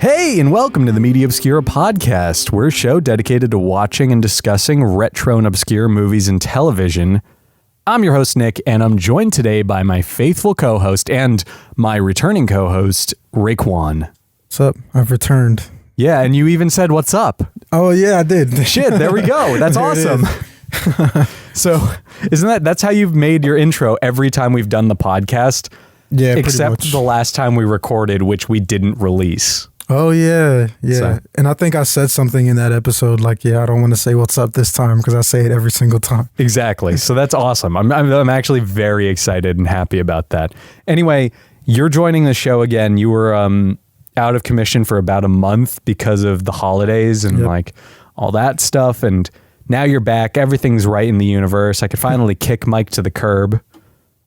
Hey, and welcome to the Media Obscura podcast. We're a show dedicated to watching and discussing retro and obscure movies and television. I'm your host, Nick, and I'm joined today by my faithful co-host and my returning co-host, Raekwon. What's up? I've returned. Yeah, and you even said, what's up? Oh, yeah, I did. Shit, there we go. That's awesome. So, that's how you've made your intro every time we've done the podcast? Yeah, except the last time we recorded, which we didn't release. Oh, yeah. So. And I think I said something in that episode like, I don't want to say what's up this time because I say it every single time. Exactly. So that's awesome. I'm actually very excited and happy about that. Anyway, you're joining the show again. You were out of commission for about a month because of the holidays and like all that stuff. And now you're back. Everything's right in the universe. I could finally kick Mike to the curb.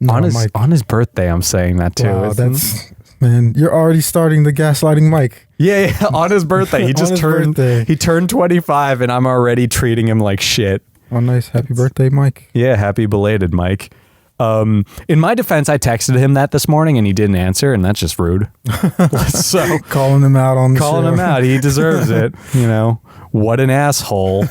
On his birthday, I'm saying that too. Wow, man, you're already starting the gaslighting Mike. Yeah, on his birthday. He just turned 25 and I'm already treating him like shit. Oh, nice. Happy birthday, Mike. Yeah, happy belated, Mike. In my defense, I texted him that this morning and he didn't answer, and that's just rude. So calling him out on the show. Calling him out. He deserves it. You know, what an asshole.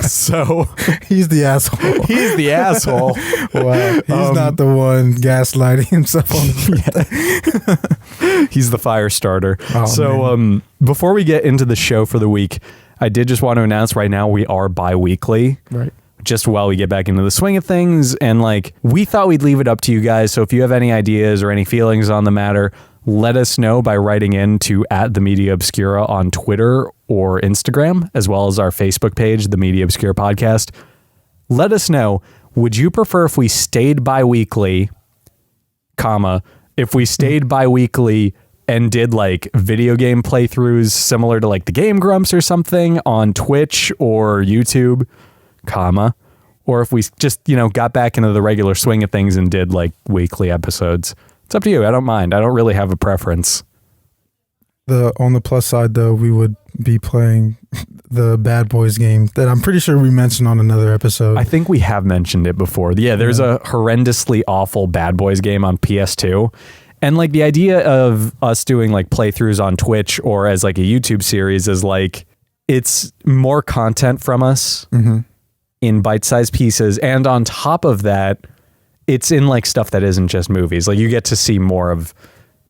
So he's the asshole. He's the asshole. Wow. He's not the one gaslighting himself on his birthday. He's the fire starter. Oh, so before we get into the show for the week, I did just want to announce right now we are bi-weekly. Right. Just while we get back into the swing of things. And we thought we'd leave it up to you guys. So if you have any ideas or any feelings on the matter, let us know by writing in to @TheMediaObscura on Twitter or Instagram, as well as our Facebook page, The Media Obscura Podcast. Let us know, would you prefer if we stayed bi-weekly, if we stayed bi-weekly and did video game playthroughs similar to the Game Grumps or something on Twitch or YouTube, or if we just, got back into the regular swing of things and did weekly episodes. It's up to you. I don't mind. I don't really have a preference. On the plus side, though, we would be playing the Bad Boys game that I'm pretty sure we mentioned on another episode. I think we have mentioned it before. Yeah, there's a horrendously awful Bad Boys game on PS2. And the idea of us doing playthroughs on Twitch or as a YouTube series is it's more content from us. Mm-hmm. In bite-sized pieces, and on top of that, it's in stuff that isn't just movies. You get to see more of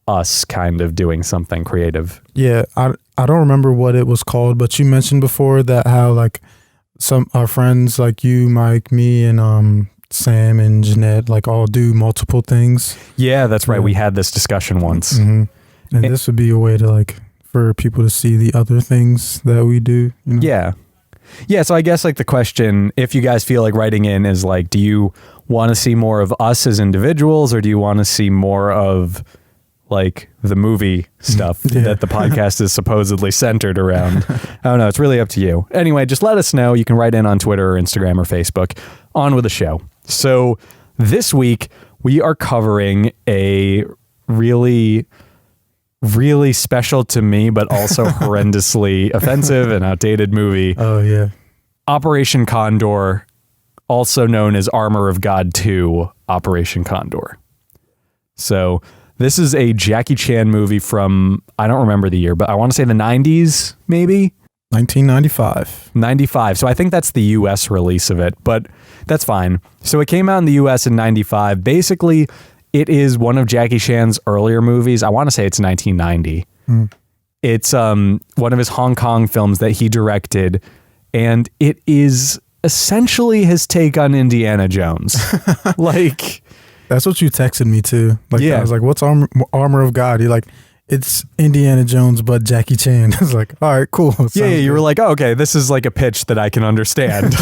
us kind of doing something creative. Yeah, I don't remember what it was called, but you mentioned before that how some our friends you, Mike, me, and Sam and Jeanette all do multiple things. Yeah, that's right. We had this discussion once, and this would be a way to for people to see the other things that we do. Yeah, so I guess the question, if you guys feel writing in is do you want to see more of us as individuals, or do you want to see more of the movie stuff that the podcast is supposedly centered around? I don't know. It's really up to you. Anyway, just let us know. You can write in on Twitter or Instagram or Facebook. On with the show. So this week we are covering a really special to me, but also horrendously offensive and outdated movie. Oh, yeah. Operation Condor, also known as Armor of God 2, Operation Condor. So this is a Jackie Chan movie from, I don't remember the year, but I want to say the 90s, maybe? 1995. 95. So I think that's the US release of it, but that's fine. So it came out in the US in 95. Basically, it is one of Jackie Chan's earlier movies. I want to say it's 1990. It's one of his Hong Kong films that he directed, and it is essentially his take on Indiana Jones. That's what you texted me too. Yeah. I was like, what's Armor of God? You're it's Indiana Jones, but Jackie Chan. I was like, all right, cool. Yeah, you were oh, okay, this is a pitch that I can understand.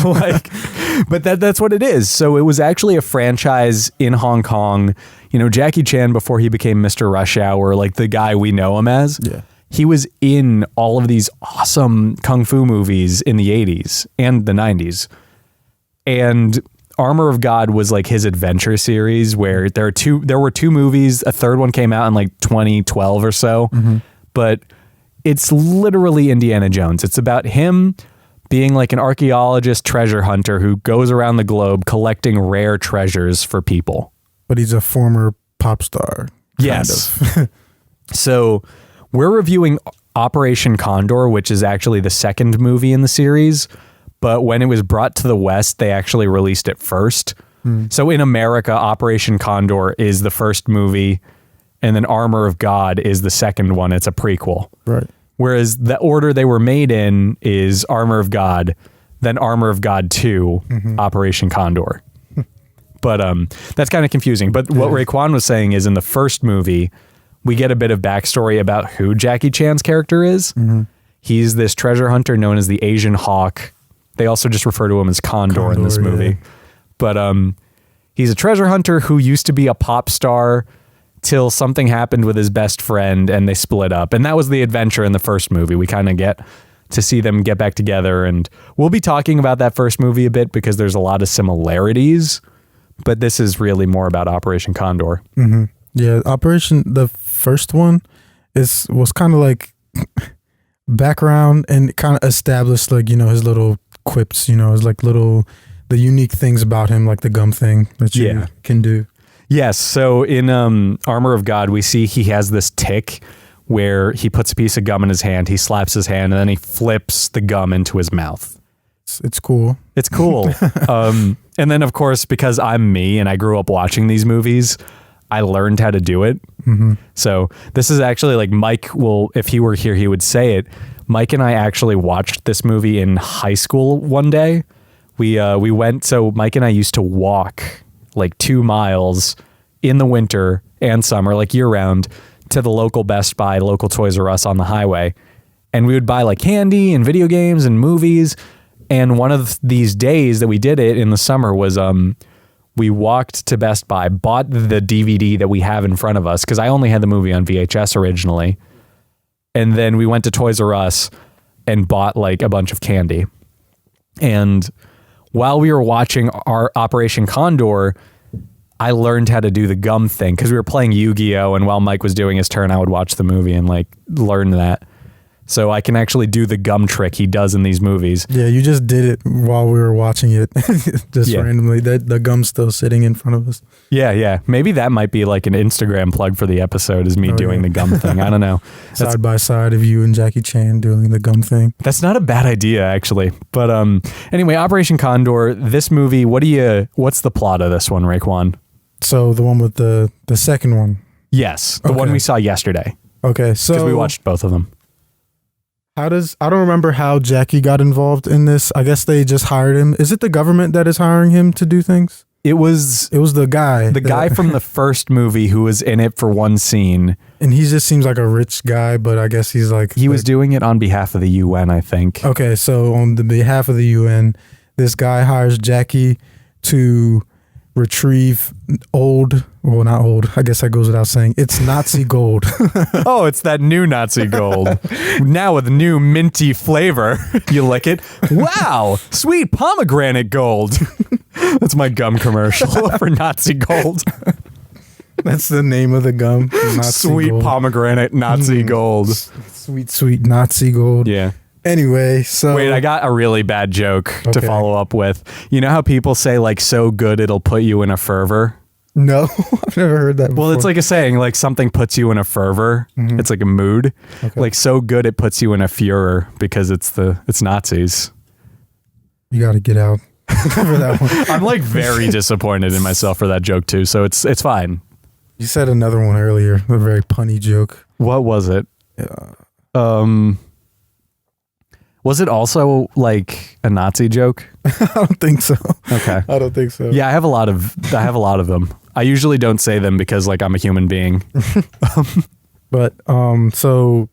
But that's what it is. So it was actually a franchise in Hong Kong. Jackie Chan, before he became Mr. Rush Hour, the guy we know him as, he was in all of these awesome kung fu movies in the 80s and the 90s. And Armor of God was his adventure series where there were two movies. A third one came out in 2012 or so, but it's literally Indiana Jones. It's about him being an archaeologist treasure hunter who goes around the globe collecting rare treasures for people. But he's a former pop star. Yes. So we're reviewing Operation Condor, which is actually the second movie in the series. But when it was brought to the West, they actually released it first. So in America, Operation Condor is the first movie, and then Armor of God is the second one. It's a prequel. Right. Whereas the order they were made in is Armor of God, then Armor of God 2, Operation Condor. But that's kind of confusing. But what Raekwon was saying is in the first movie, we get a bit of backstory about who Jackie Chan's character is. He's this treasure hunter known as the Asian Hawk. They also just refer to him as Condor in this movie. Yeah. But he's a treasure hunter who used to be a pop star till something happened with his best friend and they split up. And that was the adventure in the first movie. We kind of get to see them get back together. And we'll be talking about that first movie a bit because there's a lot of similarities. But this is really more about Operation Condor. Yeah, the first one was kind of like background and kind of established like, his little quips, his like the unique things about him, like the gum thing that you can do. Yes. So in Armor of God, we see he has this tick where he puts a piece of gum in his hand, he slaps his hand, and then he flips the gum into his mouth. It's cool. It's cool. And then, of course, because I'm me and I grew up watching these movies, I learned how to do it. So this is actually like Mike will, if he were here, he would say it. Mike and I actually watched this movie in high school one day. We went, so Mike and I used to walk like 2 miles in the winter and summer, like year round, to the local Best Buy, local Toys R Us on the highway. And we would buy like candy and video games and movies. And one of these days that we did it in the summer was we walked to Best Buy, bought the DVD that we have in front of us, because I only had the movie on VHS originally. And then we went to Toys R Us and bought like a bunch of candy. And while we were watching our Operation Condor, I learned how to do the gum thing because we were playing Yu-Gi-Oh! And while Mike was doing his turn, I would watch the movie and like learn that. So I can actually do the gum trick he does in these movies. Yeah, you just did it while we were watching it. Randomly. The gum's still sitting in front of us. Yeah. Maybe that might be like an Instagram plug for the episode is me doing the gum thing. I don't know. Side by side of you and Jackie Chan doing the gum thing. That's not a bad idea, actually. But anyway, Operation Condor, this movie, what's the plot of this one, Raekwon? So the one with the second one? Yes, the one we saw yesterday. Okay, so... Because we watched both of them. I don't remember how Jackie got involved in this. I guess they just hired him. Is it the government that is hiring him to do things? It was the guy. The guy from the first movie who was in it for one scene. And he just seems like a rich guy, but I guess he's like... He was doing it on behalf of the UN, I think. Okay, so on the behalf of the UN, this guy hires Jackie to retrieve not old, I guess that goes without saying, it's Nazi gold. Oh, it's that new Nazi gold. Now with new minty flavor. You lick it. Wow, sweet pomegranate gold. That's my gum commercial for Nazi gold. That's the name of the gum. Nazi sweet gold. Pomegranate Nazi gold. Sweet Nazi gold. Yeah. Anyway, so... Wait, I got a really bad joke to follow up with. You know how people say, like, so good it'll put you in a fervor? No, I've never heard that before. Well, it's like a saying, like, something puts you in a fervor. It's like a mood. Okay. Like, so good it puts you in a furor because it's Nazis. You got to get out for that one. I'm, like, very disappointed in myself for that joke, too, so it's fine. You said another one earlier, a very punny joke. What was it? Was it also like a Nazi joke? I don't think so. Okay. I don't think so. Yeah, I have a lot of them. I usually don't say them because like I'm a human being. But so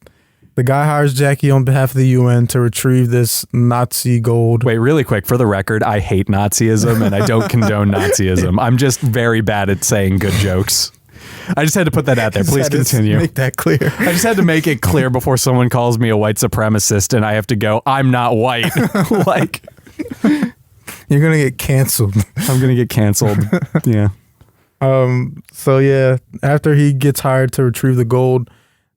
the guy hires Jackie on behalf of the UN to retrieve this Nazi gold. Wait, really quick, for the record, I hate Nazism and I don't condone Nazism. I'm just very bad at saying good jokes. I just had to put that out there. Please continue. Make that clear. I just had to make it clear before someone calls me a white supremacist and I have to go, I'm not white. Like, you're going to get canceled. I'm going to get canceled. Yeah. So yeah, after he gets hired to retrieve the gold,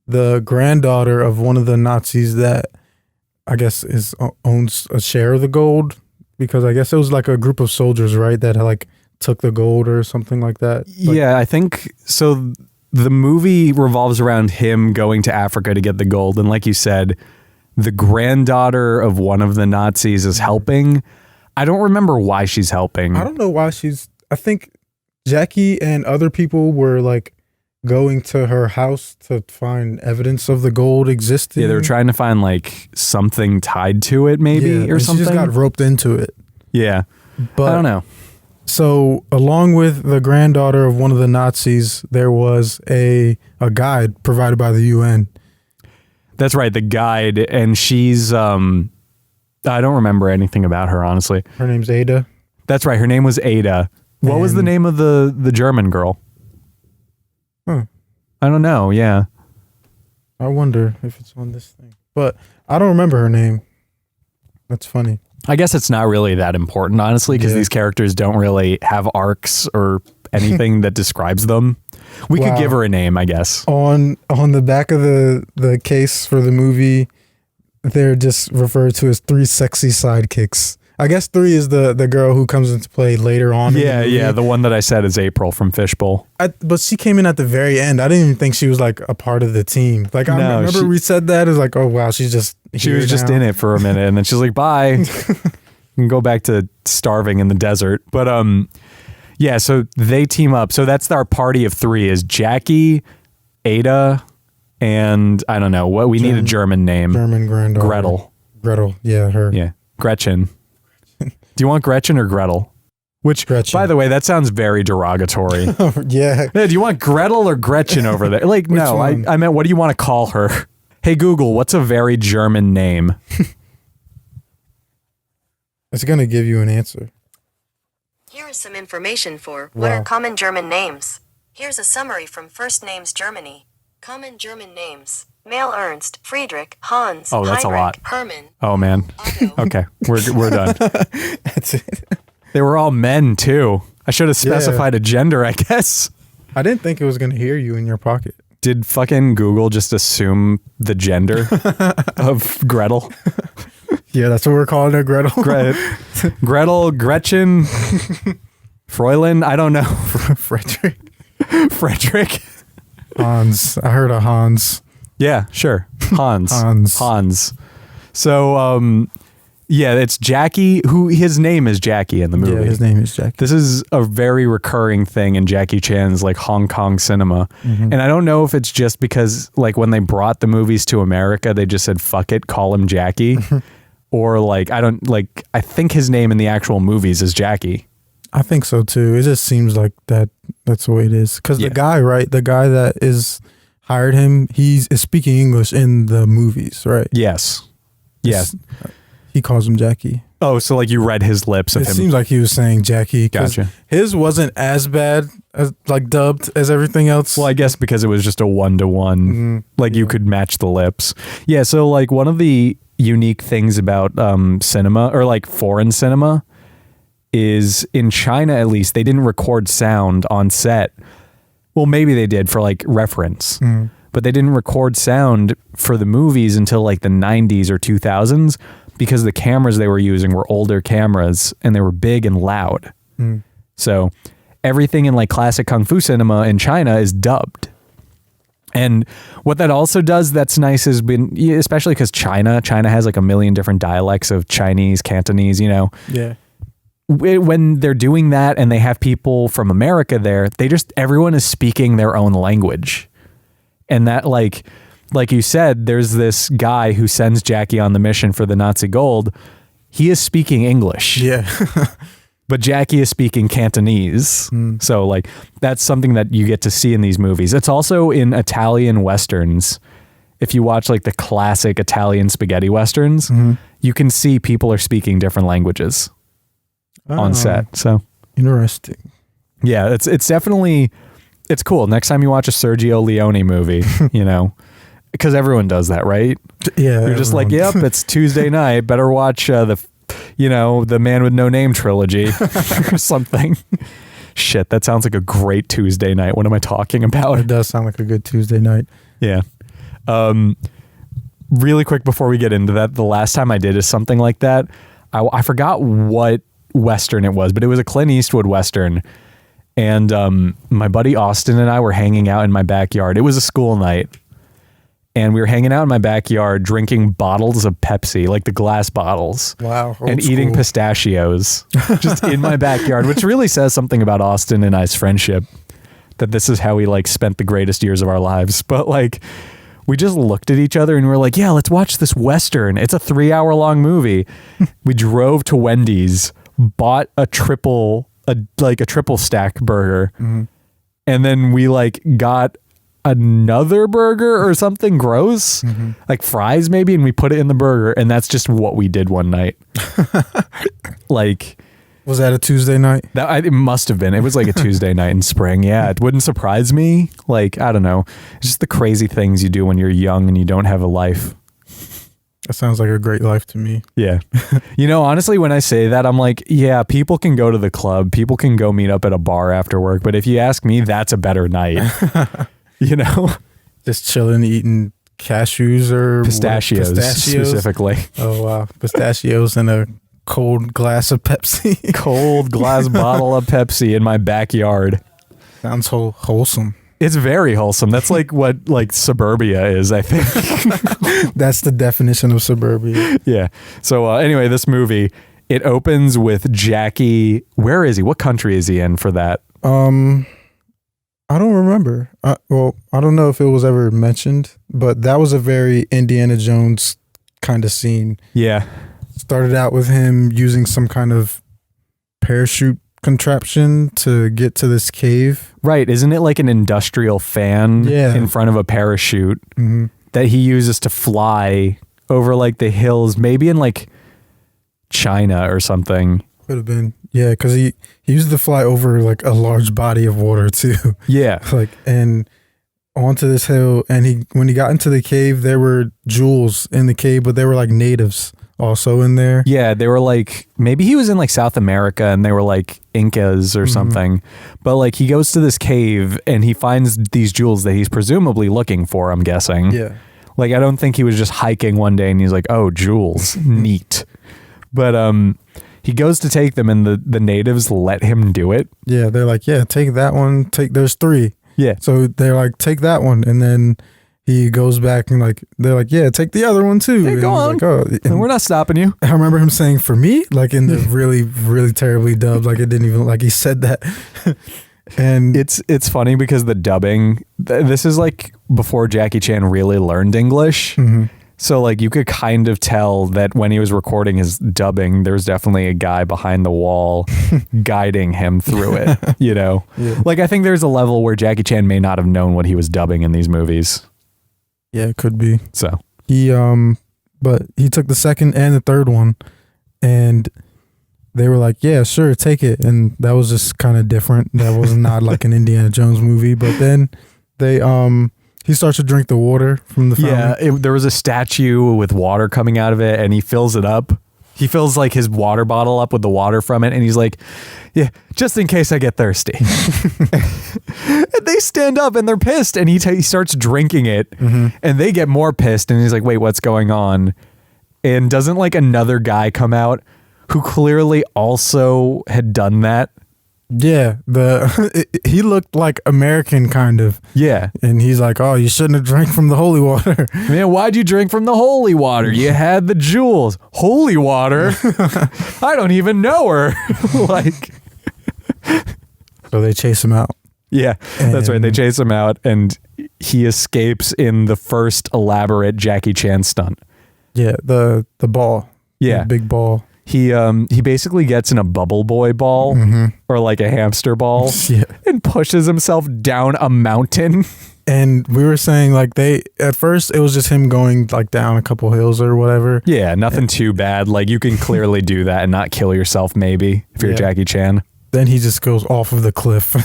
the granddaughter of one of the Nazis that I guess owns a share of the gold, because I guess it was like a group of soldiers, right? That like took the gold or something like that. Yeah, I think so. the movie revolves around him going to Africa to get the gold. And like you said, the granddaughter of one of the Nazis is helping. I don't remember why she's helping. I don't know why I think Jackie and other people were like going to her house to find evidence of the gold existing. Yeah, they were trying to find like something tied to it maybe or something. She just got roped into it. Yeah. But I don't know. So along with the granddaughter of one of the Nazis, there was a guide provided by the UN. That's right, the guide, and she's I don't remember anything about her, honestly. Her name's Ada. That's right, her name was Ada. What was the name of the German girl? Huh. I don't know, yeah. I wonder if it's on this thing. But I don't remember her name. That's funny. I guess it's not really that important, honestly, because these characters don't really have arcs or anything that describes them. We could give her a name, I guess. On the back of the case for the movie, they're just referred to as 3 sexy sidekicks. I guess 3 is the girl who comes into play later on. Yeah, the one that I said is April from Fishbowl. But she came in at the very end. I didn't even think she was like a part of the team. Like I remember we said that. It was like, oh wow, she was just in it for a minute, and then she's like, bye. You can go back to starving in the desert. But yeah, so they team up. So that's our party of 3 is Jackie, Ada, and I don't know what we need a German name. German granddaughter. Gretel. Yeah, her. Yeah, Gretchen. Do you want Gretchen or Gretel? Which, Gretchen. By the way, that sounds very derogatory. Yeah. Hey, do you want Gretel or Gretchen over there? Like, no, I meant, what do you want to call her? Hey, Google, what's a very German name? It's going to give you an answer. Here is some information for what are common German names. Here's a summary from First Names Germany. Common German names. Male Ernst, Friedrich, Hans, oh, that's Heinrich, a lot. Hermann. Oh, man. Otto. Okay, we're done. That's it. They were all men, too. I should have specified a gender, I guess. I didn't think it was going to hear you in your pocket. Did fucking Google just assume the gender of Gretel? Yeah, that's what we're calling her, Gretel. Gretel, Gretchen, Fräulein, I don't know. Frederick. Hans. I heard of Hans. Yeah, sure. Hans. So, yeah, it's Jackie, who his name is Jackie in the movie. Yeah, his name is Jackie. This is a very recurring thing in Jackie Chan's like Hong Kong cinema. Mm-hmm. And I don't know if it's just because like when they brought the movies to America, they just said, fuck it, call him Jackie. Or like, I think his name in the actual movies is Jackie. I think so too. It just seems like that's the way it is. Because the guy that is hired him, is speaking English in the movies, right? Yes. He calls him Jackie. Oh, so like you read his lips of him. It seems like he was saying Jackie. Gotcha. His wasn't as bad as like dubbed as everything else. Well, I guess because it was just a 1-to-1. Like you could match the lips. Yeah. So like one of the unique things about cinema or like foreign cinema is in China, at least, they didn't record sound on set. Well, maybe they did for like reference, but they didn't record sound for the movies until like the 90s or 2000s because the cameras they were using were older cameras and they were big and loud. So everything in like classic Kung Fu cinema in China is dubbed. And what that also does that's nice is especially because China has like a million different dialects of Chinese, Cantonese, you know. Yeah. When they're doing that and they have people from America there, everyone is speaking their own language. And that like you said, there's this guy who sends Jackie on the mission for the Nazi gold. He is speaking English. Yeah. But Jackie is speaking Cantonese. So like that's something that you get to see in these movies. It's also in Italian Westerns. If you watch like the classic Italian spaghetti Westerns, you can see people are speaking different languages on set. So interesting. Yeah, it's definitely, it's cool. Next time you watch a Sergio Leone movie, you know, because everyone does that, right? Yeah. You're just like, yep, it's Tuesday night. Better watch the Man with No Name trilogy or something. Shit, that sounds like a great Tuesday night. What am I talking about? It does sound like a good Tuesday night. Yeah. Really quick before we get into that, the last time I did is something like that. I forgot what Western it was, but it was a Clint Eastwood Western. And my buddy Austin and I were hanging out in my backyard. It was a school night. And we were hanging out in my backyard drinking bottles of Pepsi, like the glass bottles. Wow. And eating pistachios just in my backyard, which really says something about Austin and I's friendship, that this is how we like spent the greatest years of our lives. But like, we just looked at each other and we were like, yeah, let's watch this Western. It's a 3-hour long movie. We drove to Wendy's, bought a triple stack burger. Mm-hmm. And then we like got another burger or something gross, like fries maybe, and we put it in the burger, and that's just what we did one night. Like, was that a Tuesday night? It must have been. It was like a Tuesday night in spring. Yeah, it wouldn't surprise me. Like, I don't know, it's just the crazy things you do when you're young and you don't have a life. That sounds like a great life to me. Yeah. You know, honestly, when I say that, I'm like, yeah, people can go to the club, people can go meet up at a bar after work, but if you ask me, that's a better night. You know, just chilling, eating cashews or pistachios specifically. Oh, wow. Pistachios and a cold glass of Pepsi. Cold glass bottle of Pepsi in my backyard. Sounds wholesome. It's very wholesome. That's like what like suburbia is, I think. That's the definition of suburbia. Yeah. So anyway, this movie, it opens with Jackie. Where is he? What country is he in for that? I don't remember. Well, I don't know if it was ever mentioned, but that was a very Indiana Jones kind of scene. Yeah. Started out with him using some kind of parachute contraption to get to this cave. Right. Isn't it like an industrial fan in front of a parachute that he uses to fly over like the hills, maybe in like China or something? Could have been. Yeah, because he used to fly over like a large body of water too. Yeah. Like, and onto this hill, and when he got into the cave, there were jewels in the cave, but they were like natives also in there. Yeah, they were like, maybe he was in like South America and they were like Incas or something. But like he goes to this cave and he finds these jewels that he's presumably looking for, I'm guessing. Yeah. Like, I don't think he was just hiking one day and he's like, oh, jewels, neat. But he goes to take them and the natives let him do it. Yeah, they're like, yeah, take that one. There's 3. Yeah. So they're like, take that one. And then he goes back and like, they're like, yeah, take the other one too. Hey, go on. Like, oh. And we're not stopping you. I remember him saying, for me, like in the really, really terribly dubbed, like it didn't even, like he said that. And it's funny because the dubbing, this is like before Jackie Chan really learned English. So like you could kind of tell that when he was recording his dubbing, there was definitely a guy behind the wall guiding him through it, you know? Yeah. Like I think there's a level where Jackie Chan may not have known what he was dubbing in these movies. Yeah, it could be. So he but he took the second and the third one and they were like, yeah, sure, take it. And that was just kind of different. That was not like an Indiana Jones movie. But then they he starts to drink the water from the fountain. Yeah, there was a statue with water coming out of it and he fills it up. He fills like his water bottle up with the water from it and he's like, yeah, just in case I get thirsty. And they stand up and they're pissed and he starts drinking it and they get more pissed and he's like, wait, what's going on? And doesn't like another guy come out who clearly also had done that? Yeah, he looked like American kind of. Yeah. And he's like, oh, you shouldn't have drank from the holy water. Man, why'd you drink from the holy water? You had the jewels. Holy water? I don't even know her. Like. So they chase him out. Yeah, that's right. They chase him out and he escapes in the first elaborate Jackie Chan stunt. Yeah, the ball. Yeah. The big ball. He basically gets in a bubble boy ball or like a hamster ball and pushes himself down a mountain. And we were saying like at first it was just him going like down a couple hills or whatever. Yeah, nothing too bad. Like you can clearly do that and not kill yourself maybe if you're Jackie Chan. Then he just goes off of the cliff.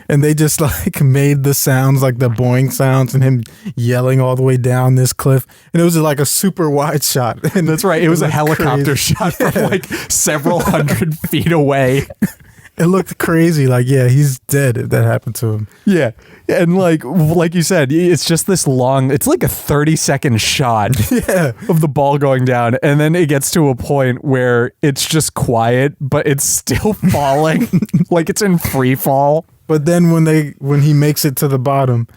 And they just like made the sounds like the boing sounds and him yelling all the way down this cliff. And it was like a super wide shot. And that's right. It was a helicopter shot from like several hundred feet away. It looked crazy. Like, yeah, he's dead if that happened to him. Yeah. And like you said, it's just this long, it's like a 30-second shot of the ball going down. And then it gets to a point where it's just quiet, but it's still falling. Like it's in free fall. But then when he makes it to the bottom,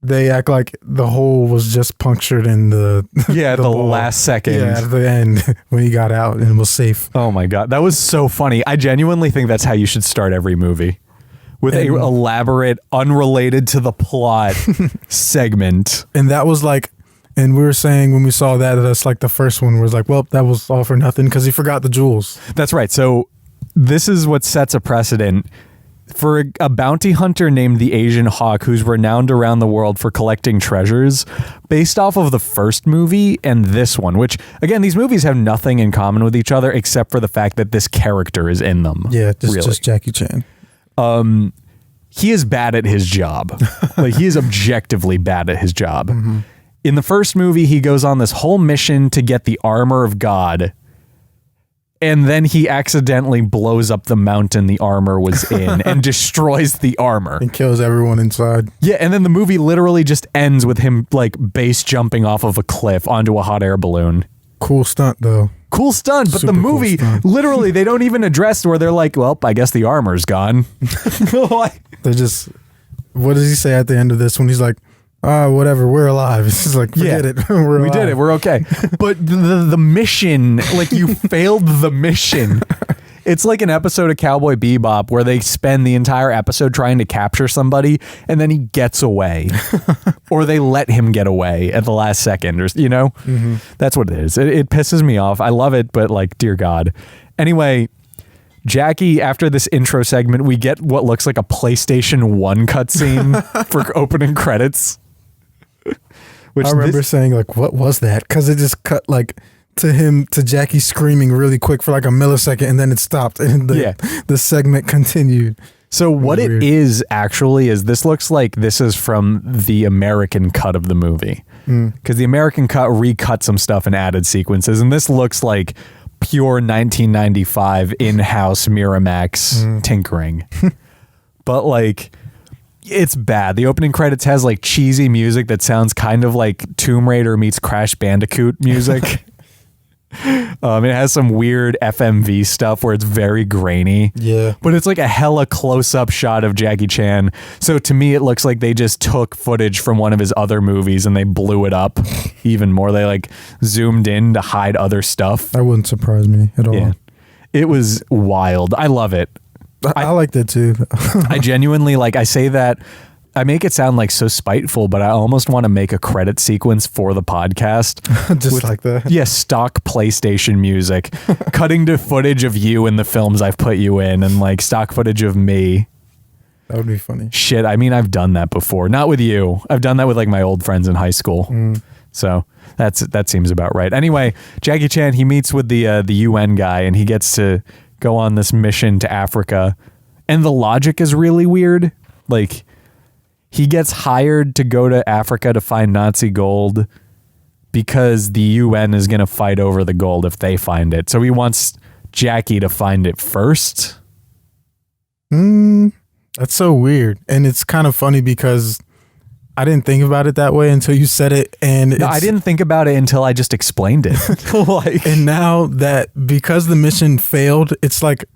they act like the hole was just punctured in the the last second. Yeah, at the end when he got out and was safe. Oh my God. That was so funny. I genuinely think that's how you should start every movie. With a elaborate, unrelated to the plot segment. And that was like, and we were saying when we saw that's like the first one was like, well, that was all for nothing because he forgot the jewels. That's right. So this is what sets a precedent. For a bounty hunter named the Asian Hawk, who's renowned around the world for collecting treasures, based off of the first movie and this one, which, again, these movies have nothing in common with each other except for the fact that this character is in them. Yeah, just Jackie Chan. He is bad at his job. Like, he is objectively bad at his job. Mm-hmm. In the first movie, he goes on this whole mission to get the armor of God. And then he accidentally blows up the mountain the armor was in and destroys the armor. And kills everyone inside. Yeah, and then the movie literally just ends with him, like, base jumping off of a cliff onto a hot air balloon. Cool stunt, though. Cool stunt, but Super the movie, cool literally, they don't even address where they're like, well, I guess the armor's gone. They just... What does he say at the end of this when he's like, whatever, we're alive. It's just like, forget it. We did it. We're okay. But the mission, like, you failed the mission. It's like an episode of Cowboy Bebop where they spend the entire episode trying to capture somebody and then he gets away. Or they let him get away at the last second. Or, you know? Mm-hmm. That's what it is. It pisses me off. I love it, but like, dear God. Anyway... Jackie, after this intro segment, we get what looks like a PlayStation 1 cutscene for opening credits. Which I remember saying, like, what was that? Because it just cut, like, to Jackie screaming really quick for like a millisecond, and then it stopped, and the segment continued. So what it is actually is this looks like this is from the American cut of the movie. Because the American cut recut some stuff and added sequences, and this looks like pure 1995 in-house Miramax tinkering. But like, it's bad. The opening credits has like cheesy music that sounds kind of like Tomb Raider meets Crash Bandicoot music. It has some weird FMV stuff where it's very grainy. Yeah. But it's like a hella close-up shot of Jackie Chan. So to me, it looks like they just took footage from one of his other movies and they blew it up even more. They like zoomed in to hide other stuff. That wouldn't surprise me at all. Yeah. It was wild. I love it. I like that too. I genuinely, like, I say that, I make it sound like so spiteful, but I almost want to make a credit sequence for the podcast. Just with, like that? Yeah, stock PlayStation music, cutting to footage of you in the films I've put you in, and like stock footage of me. That would be funny. Shit, I mean, I've done that before. Not with you. I've done that with like my old friends in high school. So that seems about right. Anyway, Jackie Chan, he meets with the UN guy, and he gets to go on this mission to Africa. And the logic is really weird. Like, he gets hired to go to Africa to find Nazi gold because the UN is going to fight over the gold if they find it. So he wants Jackie to find it first. That's so weird. And it's kind of funny because I didn't think about it that way until you said it. And no, I didn't think about it until I just explained it. Like, and now that because the mission failed, it's like,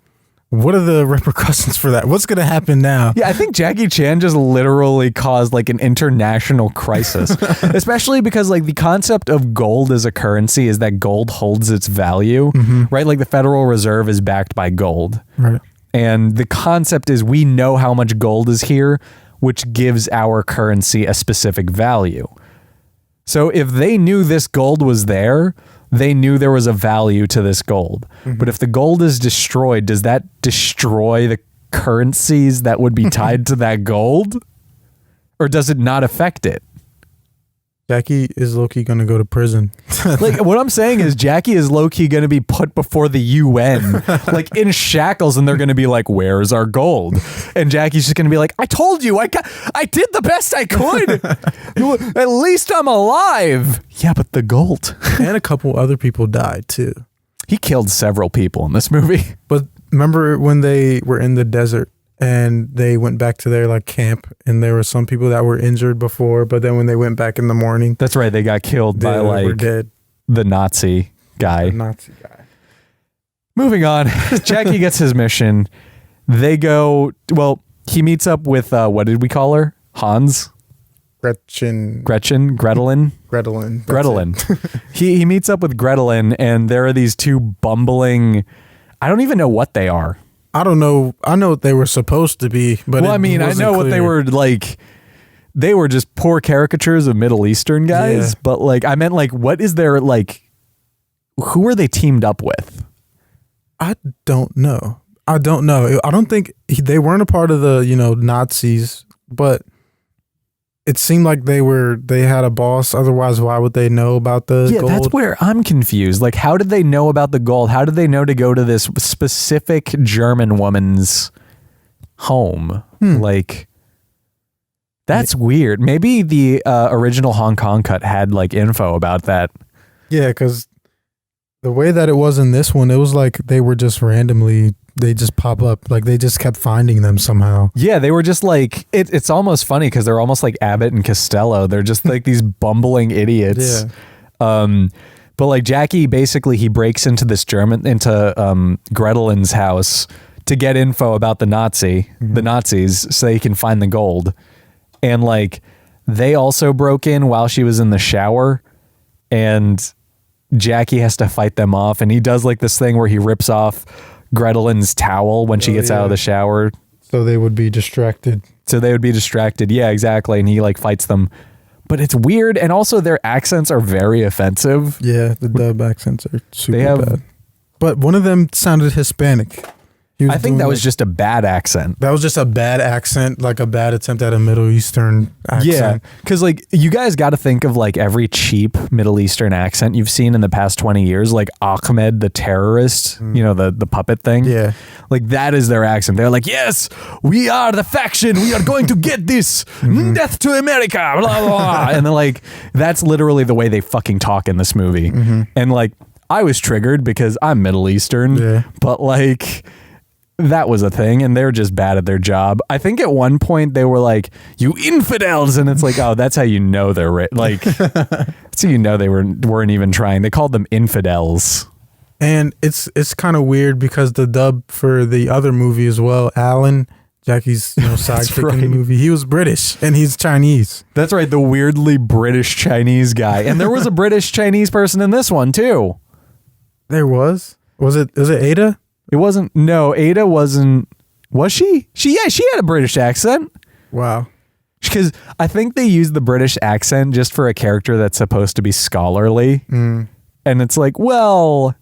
what are the repercussions for that? What's going to happen now? Yeah, I think Jackie Chan just literally caused like an international crisis, especially because like the concept of gold as a currency is that gold holds its value, right? Like the Federal Reserve is backed by gold. Right. And the concept is we know how much gold is here, which gives our currency a specific value. So if they knew this gold was there, they knew there was a value to this gold. But if the gold is destroyed, does that destroy the currencies that would be tied to that gold? Or does it not affect it? Jackie is low-key going to go to prison. Like, what I'm saying is Jackie is low-key going to be put before the UN, like in shackles, and they're going to be like, where's our gold? And Jackie's just going to be like, I told you, I did the best I could. At least I'm alive. Yeah, but the gold. And a couple other people died too. He killed several people in this movie. But remember when they were in the desert and they went back to their like camp, and there were some people that were injured before, but then when they went back in the morning, That's right. They got killed by were like dead. the Nazi guy. The Nazi guy. Moving on, Jackie gets his mission. They go, well, he meets up with, what did we call her? Hans? Gretchen. Gretelin? Gretelin. Gretelin. He meets up with Gretelin, and there are these two bumbling, I don't even know what they are. I don't know. I know what they were supposed to be, but Well, I mean, I know what they were like. They were just poor caricatures of Middle Eastern guys, Yeah. but like, I meant like, what is their, like, who are they teamed up with? I don't know. I don't think they weren't a part of the, Nazis, but it seemed like they had a boss. Otherwise, why would they know about the gold? That's where I'm confused. Like, how did they know about the gold? How did they know to go to this specific German woman's home? Like, that's weird. Maybe the original Hong Kong cut had like info about that. Yeah, because the way that it was in this one, it was like they were just randomly, they just pop up. Like they just kept finding them somehow. Yeah, they were just like, it's almost funny because they're almost like Abbott and Costello. They're just like these bumbling idiots. Yeah. But like Jackie, basically he breaks into Gretelin's house to get info about the Nazis so he can find the gold. And like they also broke in while she was in the shower, and Jackie has to fight them off, and he does like this thing where he rips off Gretelin's towel when she gets out of the shower. So they would be distracted. Yeah, exactly. And he like fights them. But it's weird, and also their accents are very offensive. Yeah, the dub accents are super They have- bad. But one of them sounded Hispanic. I think that was just a bad accent. That was just a bad accent, like a bad attempt at a Middle Eastern accent. Yeah, because like you guys got to think of like every cheap Middle Eastern accent you've seen in the past 20 years, like Ahmed the terrorist, the puppet thing. Yeah. Like that is their accent. They're like, yes, we are the faction. We are going to get this. Death to America. Blah, blah, blah. And then like, that's literally the way they fucking talk in this movie. And like, I was triggered because I'm Middle Eastern, but like, that was a thing, and they're just bad at their job. I think at one point they were like, "You infidels," and it's like, oh, that's how you know they're like, that's how you know they weren't even trying. They called them infidels. And it's kind of weird because the dub for the other movie as well, Alan, Jackie's sidekick in the movie, he was British and he's Chinese. That's right, the weirdly British Chinese guy, and there was a British Chinese person in this one too. There was it Ada? It wasn't. No, Ada wasn't. Was she? She had a British accent. Wow. Because I think they used the British accent just for a character that's supposed to be scholarly. And it's like, well,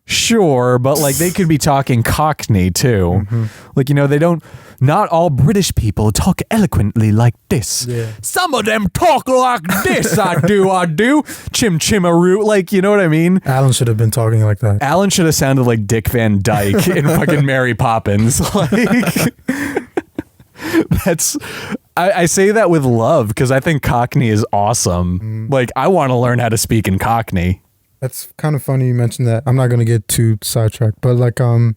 sure, but like they could be talking Cockney too. Like, they don't, not all British people talk eloquently like this. Yeah. Some of them talk like this. I do. Chim chimaroo. Like, you know what I mean? Alan should have been talking like that. Alan should have sounded like Dick Van Dyke in fucking Mary Poppins. Like, I say that with love because I think Cockney is awesome. Like, I want to learn how to speak in Cockney. That's kind of funny you mentioned that. I'm not going to get too sidetracked, but like the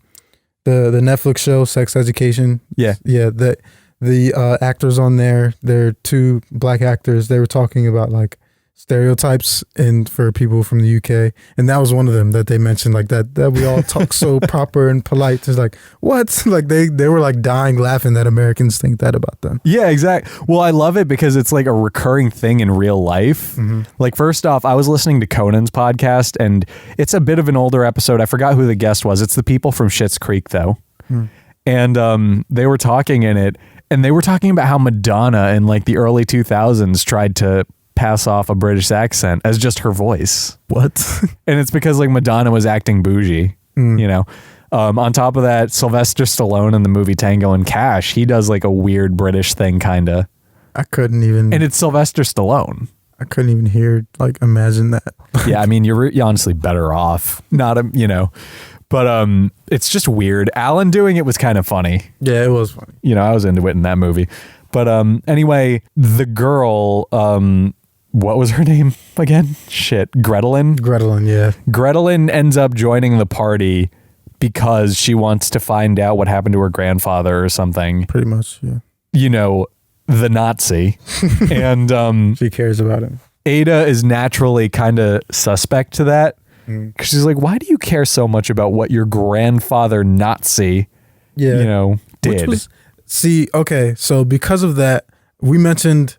Netflix show Sex Education. Yeah. Yeah, the actors on there, they're two black actors. They were talking about like stereotypes for people from the UK, and that was one of them that they mentioned, like that we all talk so proper and polite. It's like, what? Like they were like dying laughing that Americans think that about them. Yeah, exactly. Well, I love it because it's like a recurring thing in real life. Like, first off, I was listening to Conan's podcast, and it's a bit of an older episode. I forgot who the guest was. It's the people from Schitt's Creek, though. And they were talking in it, and they were talking about how Madonna in like the early 2000s tried to pass off a British accent as just her voice. What? And it's because like Madonna was acting bougie, on top of that, Sylvester Stallone in the movie Tango and Cash, he does like a weird British thing kind of. I couldn't even. And it's Sylvester Stallone. I couldn't even imagine that. Yeah, I mean, you're honestly better off. But it's just weird. Alan doing it was kind of funny. Yeah, it was funny. I was into it in that movie. But anyway, the girl, what was her name again? Shit, Gretelin? Gretelin, yeah. Gretelin ends up joining the party because she wants to find out what happened to her grandfather or something. Pretty much, yeah. You know, the Nazi. And she cares about him. Ada is naturally kind of suspect to that. Because she's like, why do you care so much about what your grandfather Nazi, you know, did? Okay, so because of that, we mentioned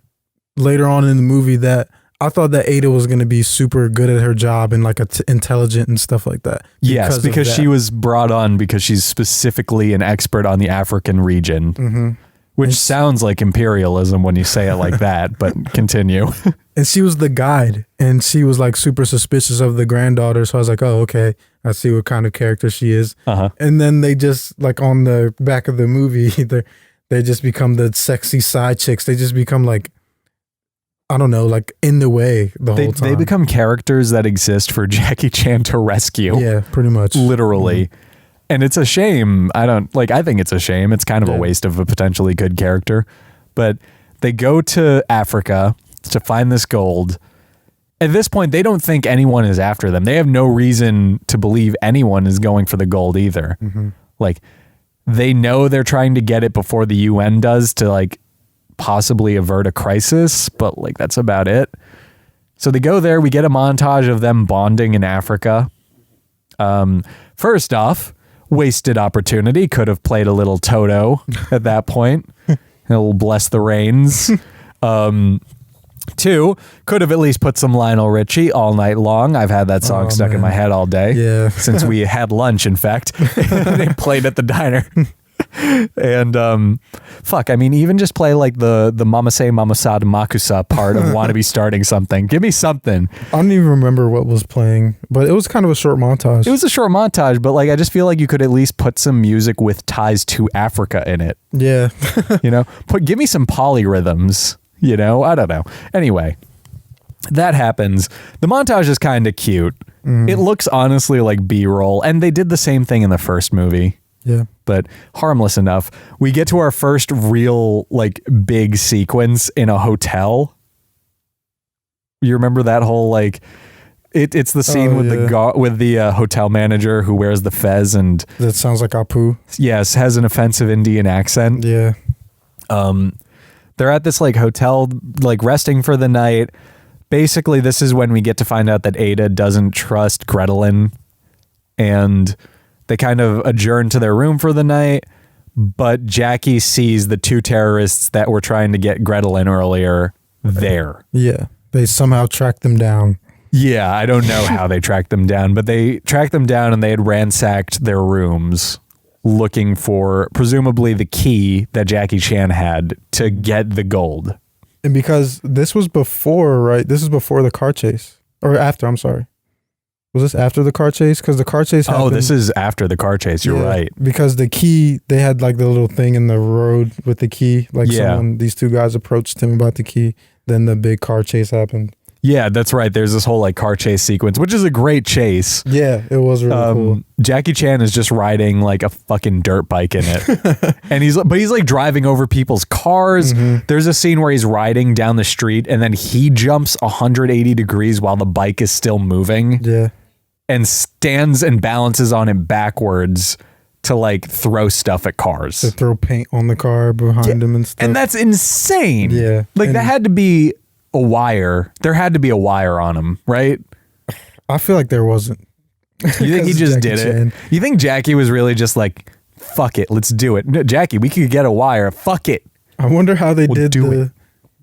later on in the movie that I thought that Ada was going to be super good at her job and like intelligent and stuff like that. Yes, because she was brought on because she's specifically an expert on the African region, which sounds like imperialism when you say it like that, but continue. And she was the guide, and she was like super suspicious of the granddaughter. So I was like, oh, okay, I see what kind of character she is. And then they just, like on the back of the movie, they just become the sexy side chicks. They just become like, I don't know, like in the way the whole time. They become characters that exist for Jackie Chan to rescue. Yeah, pretty much. Literally. And it's a shame. I think it's a shame. It's kind of a waste of a potentially good character. But they go to Africa to find this gold. At this point, they don't think anyone is after them. They have no reason to believe anyone is going for the gold either. Like, they know they're trying to get it before the UN does to like possibly avert a crisis, but like that's about it. So they go there. We get a montage of them bonding in Africa. First off, wasted opportunity. Could have played a little Toto at that point. He'll bless the rains. Two, could have at least put some Lionel Richie All Night Long. I've had that song stuck in my head all day. Yeah. Since we had lunch, in fact. They played at the diner. And fuck, I mean, even just play like the Mama Say Mama Sa de Makusa part of Wanna Be Starting Something. Give me something. I don't even remember what was playing, but it was kind of a short montage. It was a short montage, but like I just feel like you could at least put some music with ties to Africa in it. Yeah. You know, give me some polyrhythms. You know, I don't know. Anyway, that happens. The montage is kind of cute. It looks honestly like B-roll, and they did the same thing in the first movie. Yeah. But harmless enough. We get to our first real, like, big sequence in a hotel. You remember that whole, like, it's the scene with the hotel manager who wears the fez and... That sounds like Apu. Yes, has an offensive Indian accent. Yeah. They're at this like hotel, like resting for the night. Basically, this is when we get to find out that Ada doesn't trust Gretelin, and they kind of adjourn to their room for the night. But Jackie sees the two terrorists that were trying to get Gretelin earlier there. Yeah, they somehow tracked them down. Yeah, I don't know how they tracked them down, but they tracked them down and they had ransacked their rooms, looking for presumably the key that Jackie Chan had to get the gold. And because this was before, right? This is before the car chase. Or after, I'm sorry. Was this after the car chase? Because the car chase happened. Oh, this is after the car chase. You're right. Because the key, they had like the little thing in the road with the key. Like these two guys approached him about the key. Then the big car chase happened. Yeah, that's right. There's this whole like car chase sequence, which is a great chase. Yeah, it was really cool. Jackie Chan is just riding like a fucking dirt bike in it. And he's like driving over people's cars. There's a scene where he's riding down the street and then he jumps 180 degrees while the bike is still moving. Yeah. And stands and balances on it backwards to like throw stuff at cars. To throw paint on the car behind him and stuff. And that's insane. Yeah. Like that had to be a wire. There had to be a wire on him, right? I feel like there wasn't. You think he just did it? You think Jackie was really just like, fuck it, let's do it. No, Jackie, we could get a wire. Fuck it. I wonder how they did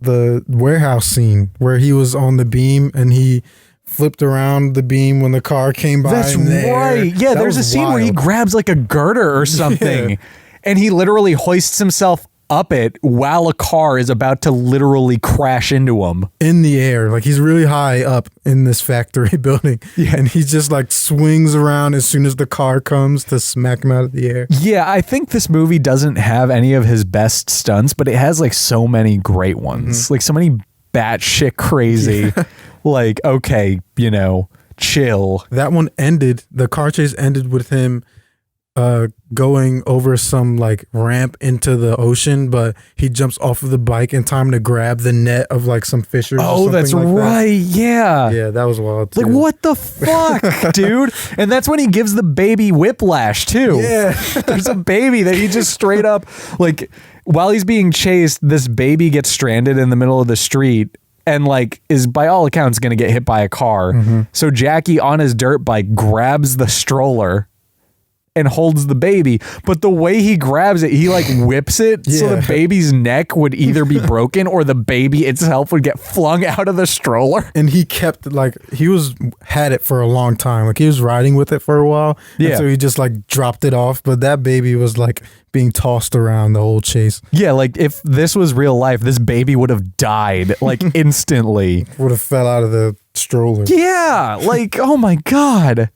the warehouse scene where he was on the beam and he flipped around the beam when the car came by. That's right. Yeah, there's a scene where he grabs like a girder or something and he literally hoists himself up it while a car is about to literally crash into him. In the air. Like he's really high up in this factory building. Yeah. And he just like swings around as soon as the car comes to smack him out of the air. Yeah, I think this movie doesn't have any of his best stunts, but it has like so many great ones. Like so many batshit crazy, like, okay, you know, chill. That one ended, the car chase ended with him going over some like ramp into the ocean, but he jumps off of the bike in time to grab the net of like some fishers. Oh, that's like right. Yeah. Yeah, that was wild too. Like, what the fuck, dude? And that's when he gives the baby whiplash too. Yeah. There's a baby that he just straight up, like, while he's being chased, this baby gets stranded in the middle of the street and like is by all accounts going to get hit by a car. So Jackie on his dirt bike grabs the stroller and holds the baby, but the way he grabs it, he like whips it so the baby's neck would either be broken or the baby itself would get flung out of the stroller. And he kept like had it for a long time. Like he was riding with it for a while. Yeah. And so he just like dropped it off, but that baby was like being tossed around the whole chase. Yeah, like if this was real life, this baby would have died like instantly. Would have fell out of the stroller. Yeah, like oh my god.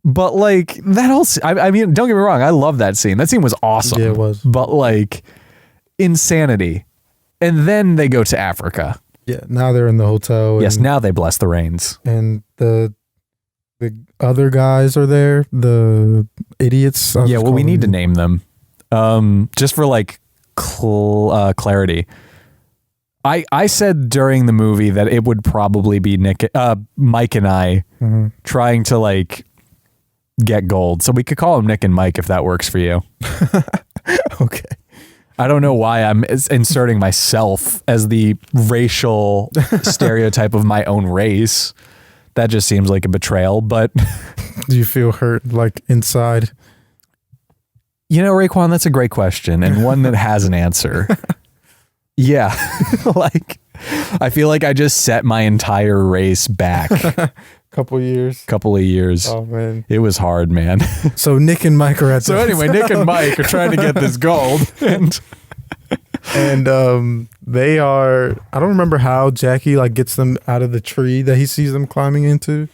But like that whole, I mean, don't get me wrong, I love that scene. That scene was awesome. Yeah, it was. But like insanity. And then they go to Africa. Yeah, now they're in the hotel. Yes, now they bless the rains. And the other guys are there, the idiots. Yeah, well, we need to name them. Just for like clarity. I said during the movie that it would probably be Mike and I trying to like get gold. So we could call them Nick and Mike if that works for you. Okay. I don't know why I'm inserting myself as the racial stereotype of my own race. That just seems like a betrayal, but... Do you feel hurt, like, inside? You know, Raekwon, that's a great question, and one that has an answer. Yeah. Like, I feel like I just set my entire race back. Couple of years. Oh, man. It was hard, man. So Nick and Mike are at So anyway, Nick and Mike are trying to get this gold. And they are, I don't remember how Jackie like gets them out of the tree that he sees them climbing into.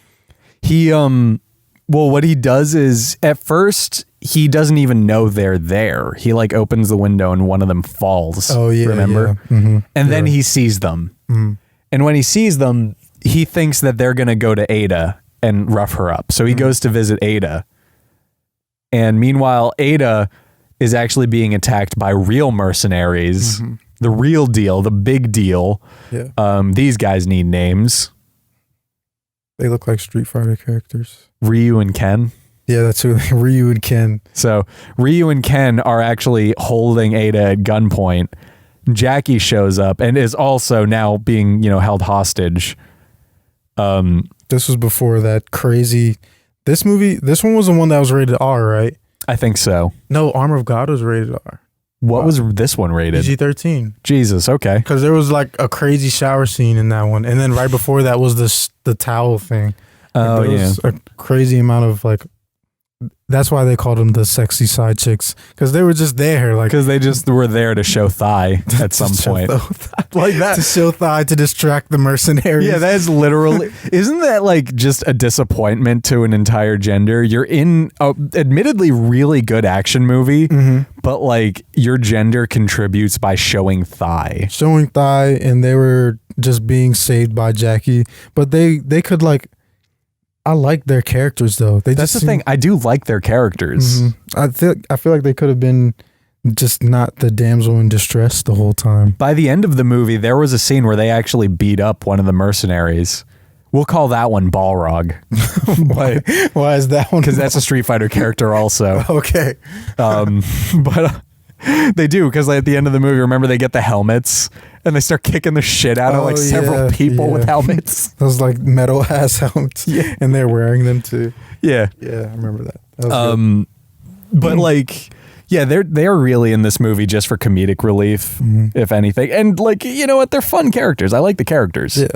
He well, what he does is at first he doesn't even know they're there. He like opens the window and one of them falls. Oh yeah, remember? Yeah. And then he sees them. And when he sees them, he thinks that they're gonna go to Ada and rough her up. So he goes to visit Ada. And meanwhile, Ada is actually being attacked by real mercenaries. The real deal, the big deal. Yeah. These guys need names. They look like Street Fighter characters. Ryu and Ken. Yeah, that's who Ryu and Ken. So Ryu and Ken are actually holding Ada at gunpoint. Jackie shows up and is also now being, held hostage. This was before that crazy. This one was the one that was rated R, right? I think so. No, Armor of God was rated R. What was this one rated? PG-13. Jesus, okay. Because there was like a crazy shower scene in that one, and then right before that was the towel thing. Oh like, yeah, a crazy amount of like. That's why they called them the sexy side chicks, because they were just there, like because they just were there to show thigh at some point, like that, to show thigh, to distract the mercenaries. Yeah, that is literally. Isn't that like just a disappointment to an entire gender? You're in a admittedly really good action movie, but like your gender contributes by showing thigh, and they were just being saved by Jackie, but they could like. I like their characters though. That's the thing. I do like their characters. I feel like they could have been just not the damsel in distress the whole time. By the end of the movie, there was a scene where they actually beat up one of the mercenaries. We'll call that one Balrog. Why is that one? Because that's a Street Fighter character also. Okay. But they do, because at the end of the movie, remember they get the helmets and they start kicking the shit out of like several people with helmets. Those like metal ass helmets. Yeah. And they're wearing them too. Yeah. Yeah, I remember that. That was good. But like, yeah, they are really in this movie just for comedic relief, if anything. And like, you know what? They're fun characters. I like the characters. Yeah.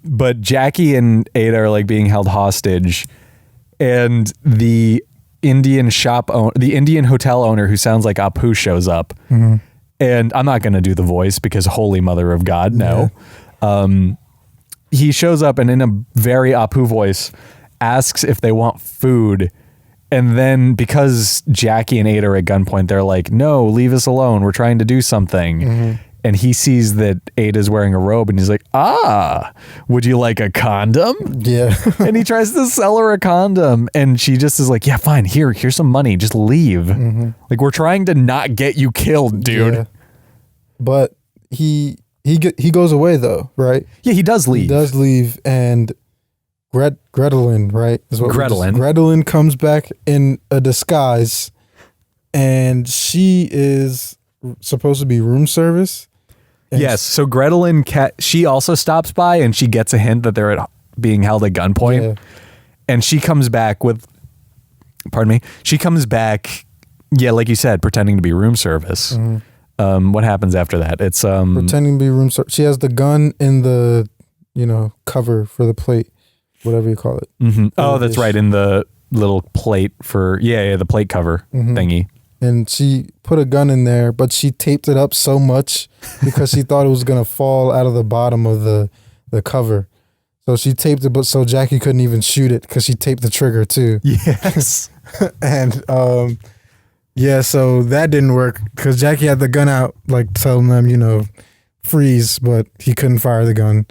But Jackie and Ada are like being held hostage, and the Indian hotel owner who sounds like Apu shows up. And I'm not going to do the voice because holy mother of God, no. Yeah. He shows up and in a very Apu voice asks if they want food. And then because Jackie and Ada are at gunpoint, they're like, no, leave us alone. We're trying to do something. and he sees that Ada's wearing a robe, and he's like, would you like a condom? Yeah. And he tries to sell her a condom, and she just is like, yeah, fine, here's some money, just leave. Like, we're trying to not get you killed, dude. Yeah. But he goes away though, right? Yeah, he does leave. He does leave, and Gretelin, right? Is what Gretelin comes back in a disguise, and she is supposed to be room service. Yes, so Gretelin, she also stops by, and she gets a hint that they're being held at gunpoint. Yeah. And she comes back with, she comes back, yeah, like you said, pretending to be room service. What happens after that? It's pretending to be room service. She has the gun in the, cover for the plate, whatever you call it. Oh, that's right, in the little plate for, the plate cover thingy. And she put a gun in there, but she taped it up so much because she thought it was going to fall out of the bottom of the cover. So she taped it, but so Jackie couldn't even shoot it because she taped the trigger too. Yes. And so that didn't work because Jackie had the gun out, like telling them, freeze, but he couldn't fire the gun.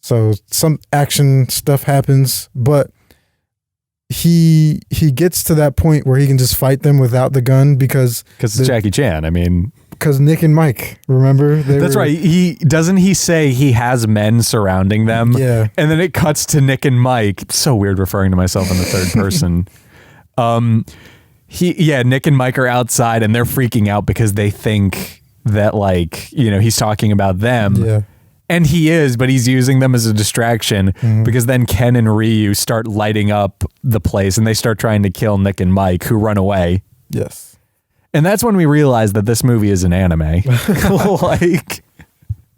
So some action stuff happens, but he gets to that point where he can just fight them without the gun because it's Jackie Chan. I mean, because Nick and Mike, remember? That's right. He say he has men surrounding them. Yeah. And then it cuts to Nick and Mike. It's so weird referring to myself in the third person. Nick and Mike are outside, and they're freaking out because they think that, like, he's talking about them. Yeah. And he is, but he's using them as a distraction because then Ken and Ryu start lighting up the place, and they start trying to kill Nick and Mike, who run away. Yes. And that's when we realized that this movie is an anime. Like,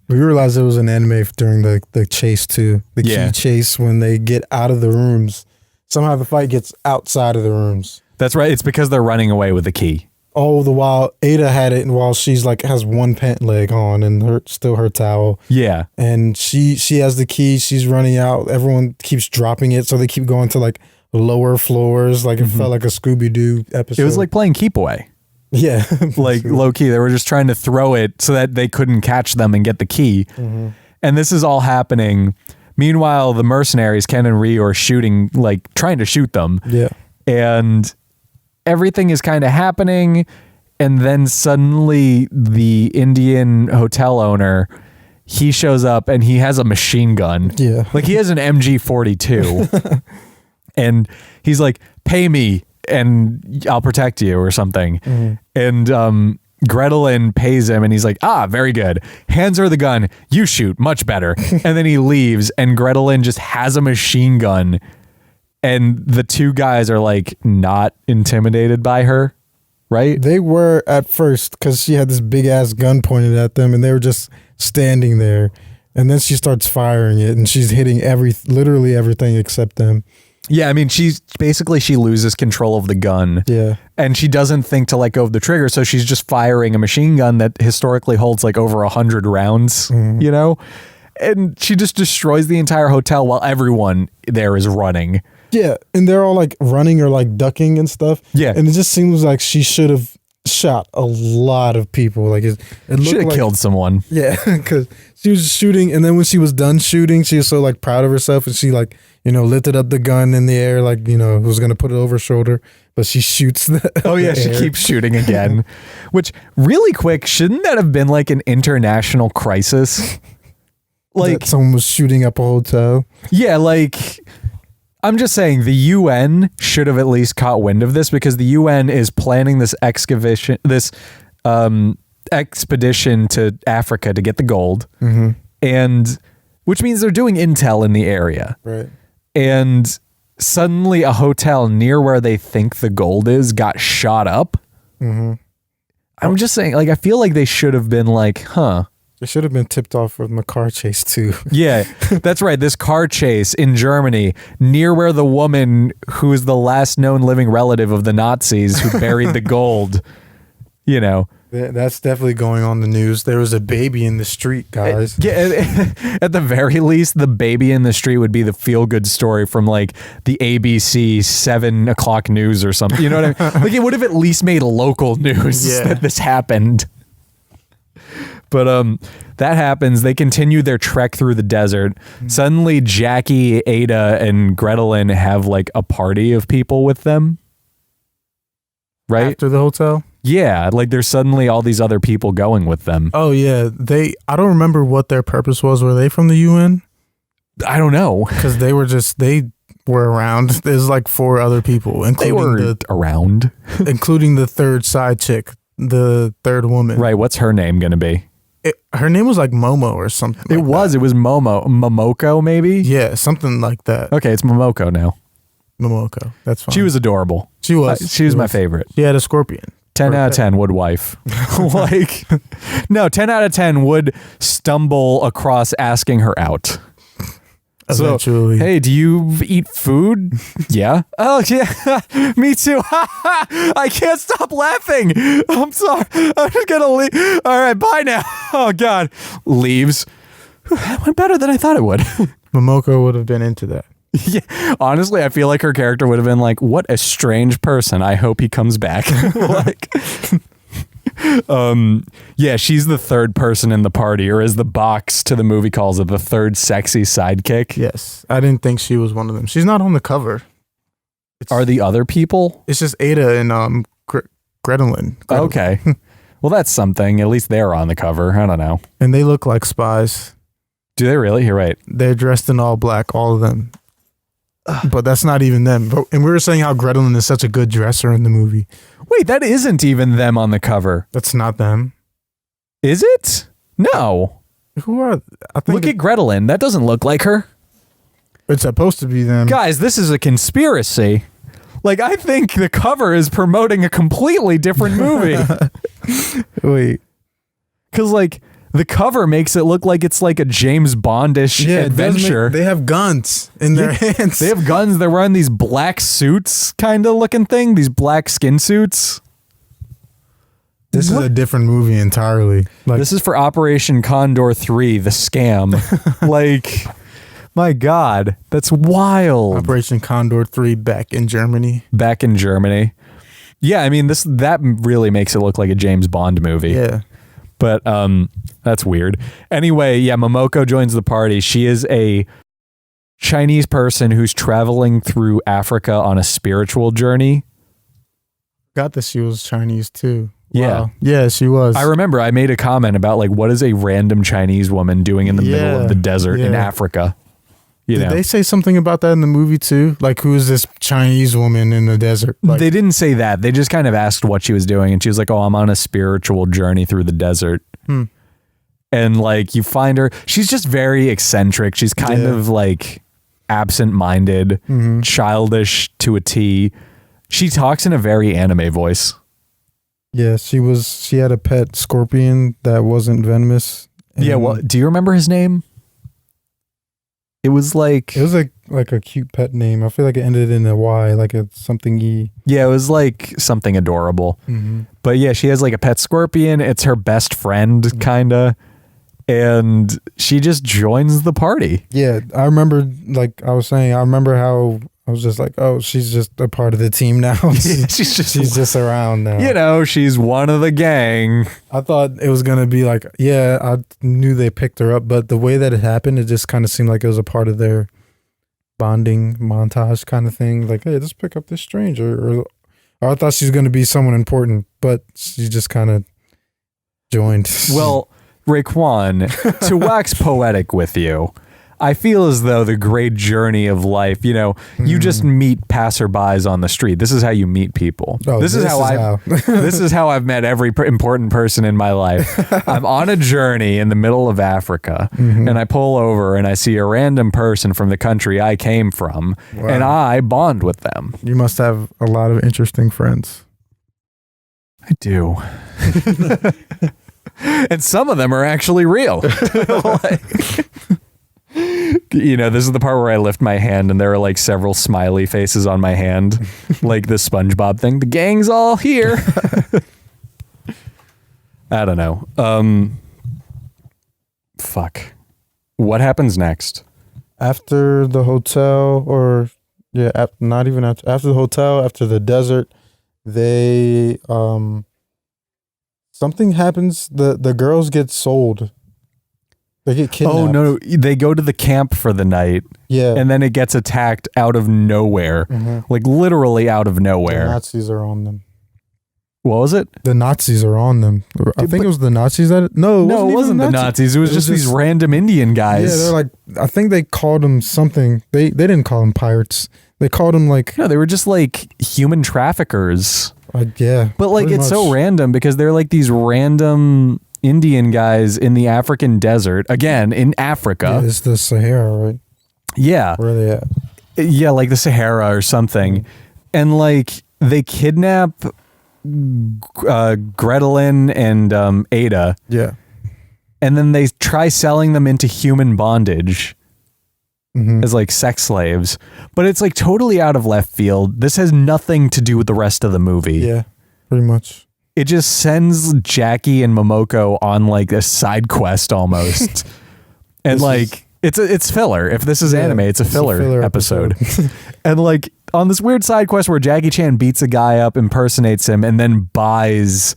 we realized it was an anime during the chase too. The key chase when they get out of the rooms. Somehow the fight gets outside of the rooms. That's right. It's because they're running away with the key. Oh, the while Ada had it, and while she's like has one pant leg on and her towel. Yeah. And she has the key. She's running out. Everyone keeps dropping it, so they keep going to like lower floors. Like it felt like a Scooby-Doo episode. It was like playing Keep Away. Yeah. Like low key. They were just trying to throw it so that they couldn't catch them and get the key. And this is all happening. Meanwhile, the mercenaries, Ken and Ryu, are shooting, like trying to shoot them. Yeah. And everything is kind of happening, and then suddenly the Indian hotel owner, he shows up and he has a machine gun. Yeah. Like he has an MG42 and he's like, pay me and I'll protect you or something. And Gretelin pays him, and he's like, very good. Hands her the gun. You shoot. Much better. And then he leaves, and Gretelin just has a machine gun. And the two guys are like not intimidated by her, right? They were at first because she had this big ass gun pointed at them, and they were just standing there. And then she starts firing it, and she's hitting literally everything except them. Yeah, I mean, she loses control of the gun. Yeah. And she doesn't think to let go of the trigger, so she's just firing a machine gun that historically holds like over 100 rounds, And she just destroys the entire hotel while everyone there is running. Yeah, and they're all like running or like ducking and stuff. Yeah. And it just seems like she should have shot a lot of people. Like it should have killed someone. Yeah, because she was shooting, and then when she was done shooting, she was so like proud of herself, and she like, lifted up the gun in the air, like, was going to put it over her shoulder, but she shoots she keeps shooting again. Which, really quick, shouldn't that have been like an international crisis? Like, that someone was shooting up a hotel? Yeah, like, I'm just saying the UN should have at least caught wind of this, because the UN is planning this expedition to Africa to get the gold, and which means they're doing intel in the area. Right. And suddenly a hotel near where they think the gold is got shot up. I'm just saying, like, I feel like they should have been like, They should have been tipped off from the car chase too. Yeah, that's right. This car chase in Germany near where the woman who is the last known living relative of the Nazis who buried the gold, That's definitely going on the news. There was a baby in the street, guys. At the very least, the baby in the street would be the feel-good story from like the ABC 7 o'clock news or something. You know what I mean? Like, it would have at least made local news that this happened. But that happens. They continue their trek through the desert. Suddenly, Jackie, Ada, and Gretelin have like a party of people with them. Right? After the hotel? Yeah, like there's suddenly all these other people going with them. Oh, yeah. I don't remember what their purpose was. Were they from the UN? I don't know. Because they were around. There's like 4 other people, including around. including the third side chick, the third woman. Right, what's her name going to be? Her name was like Momo or something. It was Momoko maybe? Yeah, something like that. Okay, it's Momoko now. Momoko. That's fine. She was adorable. She was. She was my favorite. She had a scorpion. 10 out of 10 would wife. Like, no, 10 out of 10 would stumble across asking her out. Eventually. So, hey, do you eat food? Yeah. Oh, yeah. Me too. I can't stop laughing. I'm sorry. I'm just going to leave. All right, bye now. Oh, God. Leaves. That went better than I thought it would. Momoko would have been into that. Yeah, honestly, I feel like her character would have been like, what a strange person. I hope he comes back. Like, yeah, she's the third person in the party, or as the box to the movie calls it, the third sexy sidekick. Yes. I didn't think she was one of them. She's not on the cover. Are the other people? It's just Ada and Gretelin. Okay. Well, that's something. At least they're on the cover. I don't know. And they look like spies. Do they really? You're right. They're dressed in all black, all of them. But that's not even them. And we were saying how Gretelin is such a good dresser in the movie. Wait, that isn't even them on the cover. That's not them. Is it? No. Who are? I think Look at Gretelin. That doesn't look like her. it's supposed to be them. Guys, this is a conspiracy. Like, I think the cover is promoting a completely different movie. Wait. Because, like, the cover makes it look like it's like a James Bond-ish adventure. They have guns in their hands. They have guns. They're wearing these black suits kind of looking thing. These black skin suits. This is a different movie entirely. Like, This is for Operation Condor 3, the scam. Like, my God, that's wild. Operation Condor 3 back in Germany. Back in Germany. Yeah, I mean, that really makes it look like a James Bond movie. Yeah. But that's weird. Anyway, yeah, Momoko joins the party. She is a Chinese person who's traveling through Africa on a spiritual journey. Got that she was Chinese too. Yeah. Wow. Yeah, she was. I remember I made a comment about, like, what is a random Chinese woman doing in the middle of the desert in Africa? Did they say something about that in the movie too? Like, who is this Chinese woman in the desert? Like, they didn't say that. They just kind of asked what she was doing. And she was like, oh, I'm on a spiritual journey through the desert. And, like, you find her. She's just very eccentric. She's kind of, like, absent-minded, childish to a T. She talks in a very anime voice. yeah, she had a pet scorpion that wasn't venomous. Yeah, well, do you remember his name? It was like a cute pet name. I feel like it ended in a Y, like a something E. Yeah, it was like something adorable. But yeah, she has like a pet scorpion. It's her best friend, kinda. And she just joins the party. Yeah, I remember, like I was saying, I remember how I was just like, oh, she's just a part of the team now. she's just around now. You know, she's one of the gang. I thought it was going to be like, yeah, I knew they picked her up, but the way that it happened, it just kind of seemed like it was a part of their bonding montage kind of thing. Like, hey, let's pick up this stranger. Or I thought she was going to be someone important, but she just kind of joined. Well, Raekwon, to wax poetic with you, I feel as though the great journey of life, you know, you just meet passerbys on the street. This is how you meet people. Oh, this is how I've met every important person in my life. I'm on a journey in the middle of Africa, and I pull over and I see a random person from the country I came from, and I bond with them. You must have a lot of interesting friends. I do. And some of them are actually real. You know, this is the part where I lift my hand and there are like several smiley faces on my hand, like the SpongeBob thing. The gang's all here. I don't know. Fuck. What happens next? After the hotel, or not even after the hotel, after the desert, they something happens. The girls get sold. They get kidnapped. Oh no, they go to the camp for the night. Yeah. And then it gets attacked out of nowhere. Like literally out of nowhere. The Nazis are on them. What was it? The Nazis are on them. I think it was the Nazis that... No, it wasn't the Nazis. It was just these random Indian guys. Yeah, they're like... I think they called them something. They didn't call them pirates. They called them like... No, they were just like human traffickers. Yeah. But like it's so random because they're like these random Indian guys in the African desert. Again, in Africa. Yeah, it's the Sahara, right? Yeah. Where are they at? Yeah, like the Sahara or something. And like they kidnap Gretelin and Ada. Yeah. And then they try selling them into human bondage as like sex slaves. But it's like totally out of left field. This has nothing to do with the rest of the movie. Yeah, pretty much. It just sends Jackie and Momoko on like a side quest almost. And like it's filler. If this is anime, it's a filler episode. And like on this weird side quest where Jackie Chan beats a guy up, impersonates him, and then buys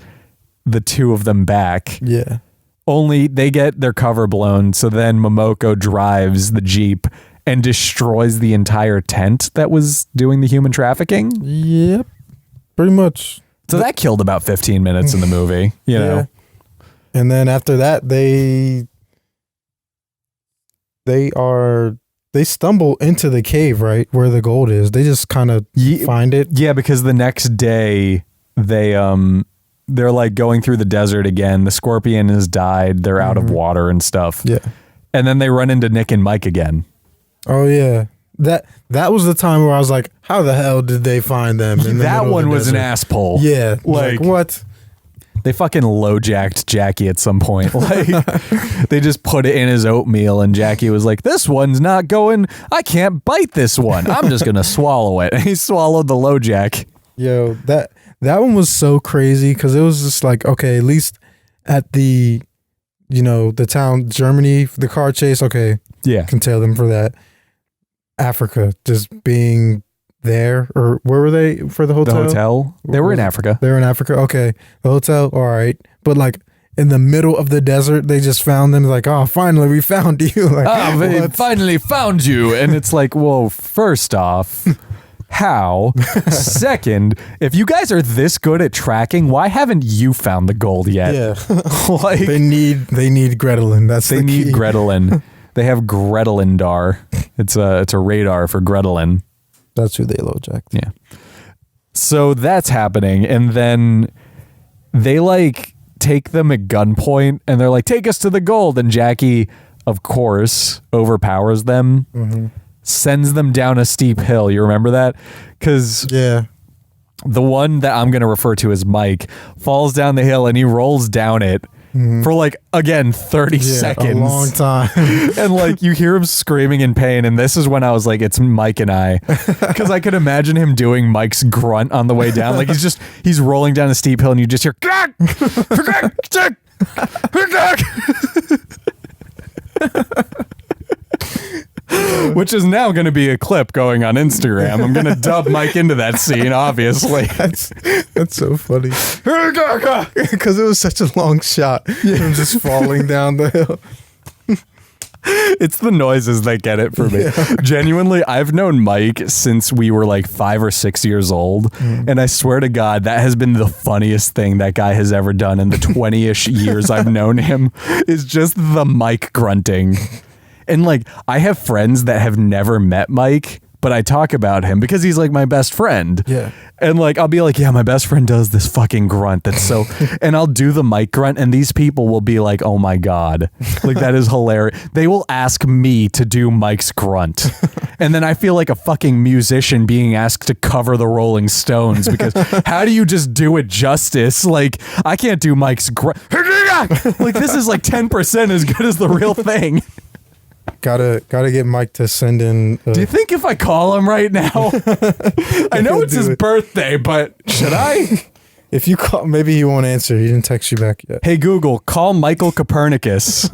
the two of them back. Yeah. Only they get their cover blown, so then Momoko drives the Jeep and destroys the entire tent that was doing the human trafficking. Yep. Pretty much. So that killed about 15 minutes in the movie, you know. And then after that they stumble into the cave, right, where the gold is. They just kind of find it. Yeah, because the next day they're like going through the desert again. The scorpion has died. They're out of water and stuff. Yeah. And then they run into Nick and Mike again. Oh yeah. That was the time where I was like, how the hell did they find them? That one was an ass pull. Yeah. Like what? They fucking low-jacked Jackie at some point. Like, they just put it in his oatmeal, and Jackie was like, this one's not going, I can't bite this one. I'm just going to swallow it. And he swallowed the low-jack. Yo, that one was so crazy, because it was just like, okay, at least at the, the town, Germany, the car chase, okay. Yeah. Can tell them for that. Africa, just being there, or where were they for the hotel? The hotel? They were in Africa. They were in Africa. Okay. The hotel. All right. But like in the middle of the desert, they just found them like, oh, finally we found you. Like, we finally found you. And it's like, well, first off, how? Second, if you guys are this good at tracking, why haven't you found the gold yet? Yeah. Like they need Gretelin. They need Gretelin. They have Gretelindar. It's a radar for Gretelin. That's who they low-jacked. Yeah. So that's happening. And then they like take them at gunpoint and they're like, take us to the gold. And Jackie, of course, overpowers them, sends them down a steep hill. You remember that? Because the one that I'm going to refer to as Mike falls down the hill and he rolls down it for like, again, 30 seconds. A long time. And like you hear him screaming in pain. And this is when I was like, it's Mike and I. Because I could imagine him doing Mike's grunt on the way down. Like he's rolling down a steep hill and you just hear which is now going to be a clip going on Instagram. I'm going to dub Mike into that scene, obviously. That's so funny. Because it was such a long shot. Him just falling down the hill. It's the noises that get it for me. Yeah. Genuinely, I've known Mike since we were like 5 or 6 years old. And I swear to God, that has been the funniest thing that guy has ever done in the 20-ish years I've known him, is just the Mike grunting. And like, I have friends that have never met Mike, but I talk about him because he's like my best friend. Yeah. And like, I'll be like, yeah, my best friend does this fucking grunt. That's so, and I'll do the Mike grunt and these people will be like, oh my God, like that is hilarious. They will ask me to do Mike's grunt. And then I feel like a fucking musician being asked to cover the Rolling Stones because how do you just do it justice? Like, I can't do Mike's grunt. Like, this is like 10% as good as the real thing. Gotta get Mike to send in. Do you think if I call him right now? I know it's his birthday, but should I? If you call, maybe he won't answer. He didn't text you back yet. Hey Google, call Michael Copernicus.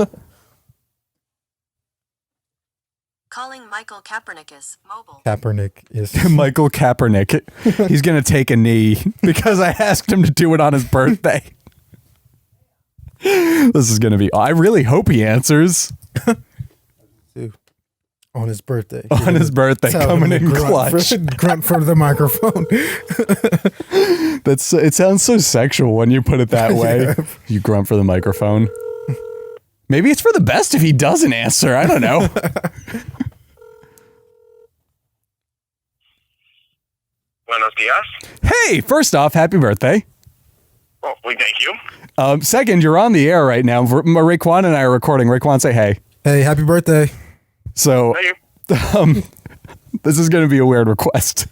Calling Michael Kaepernickus, mobile. Kaepernick is Michael Kaepernick. He's gonna take a knee because I asked him to do it on his birthday. This is going to be... I really hope he answers. On his birthday. On his birthday, coming in clutch. Grunt for the microphone. It sounds so sexual when you put it that way. Yeah. You grunt for the microphone. Maybe it's for the best if he doesn't answer. I don't know. Buenos dias. Hey, first off, happy birthday. Oh, we thank you. Second, you're on the air right now. Raekwon and I are recording. Raekwon, say hey. Hey, happy birthday. So, this is going to be a weird request.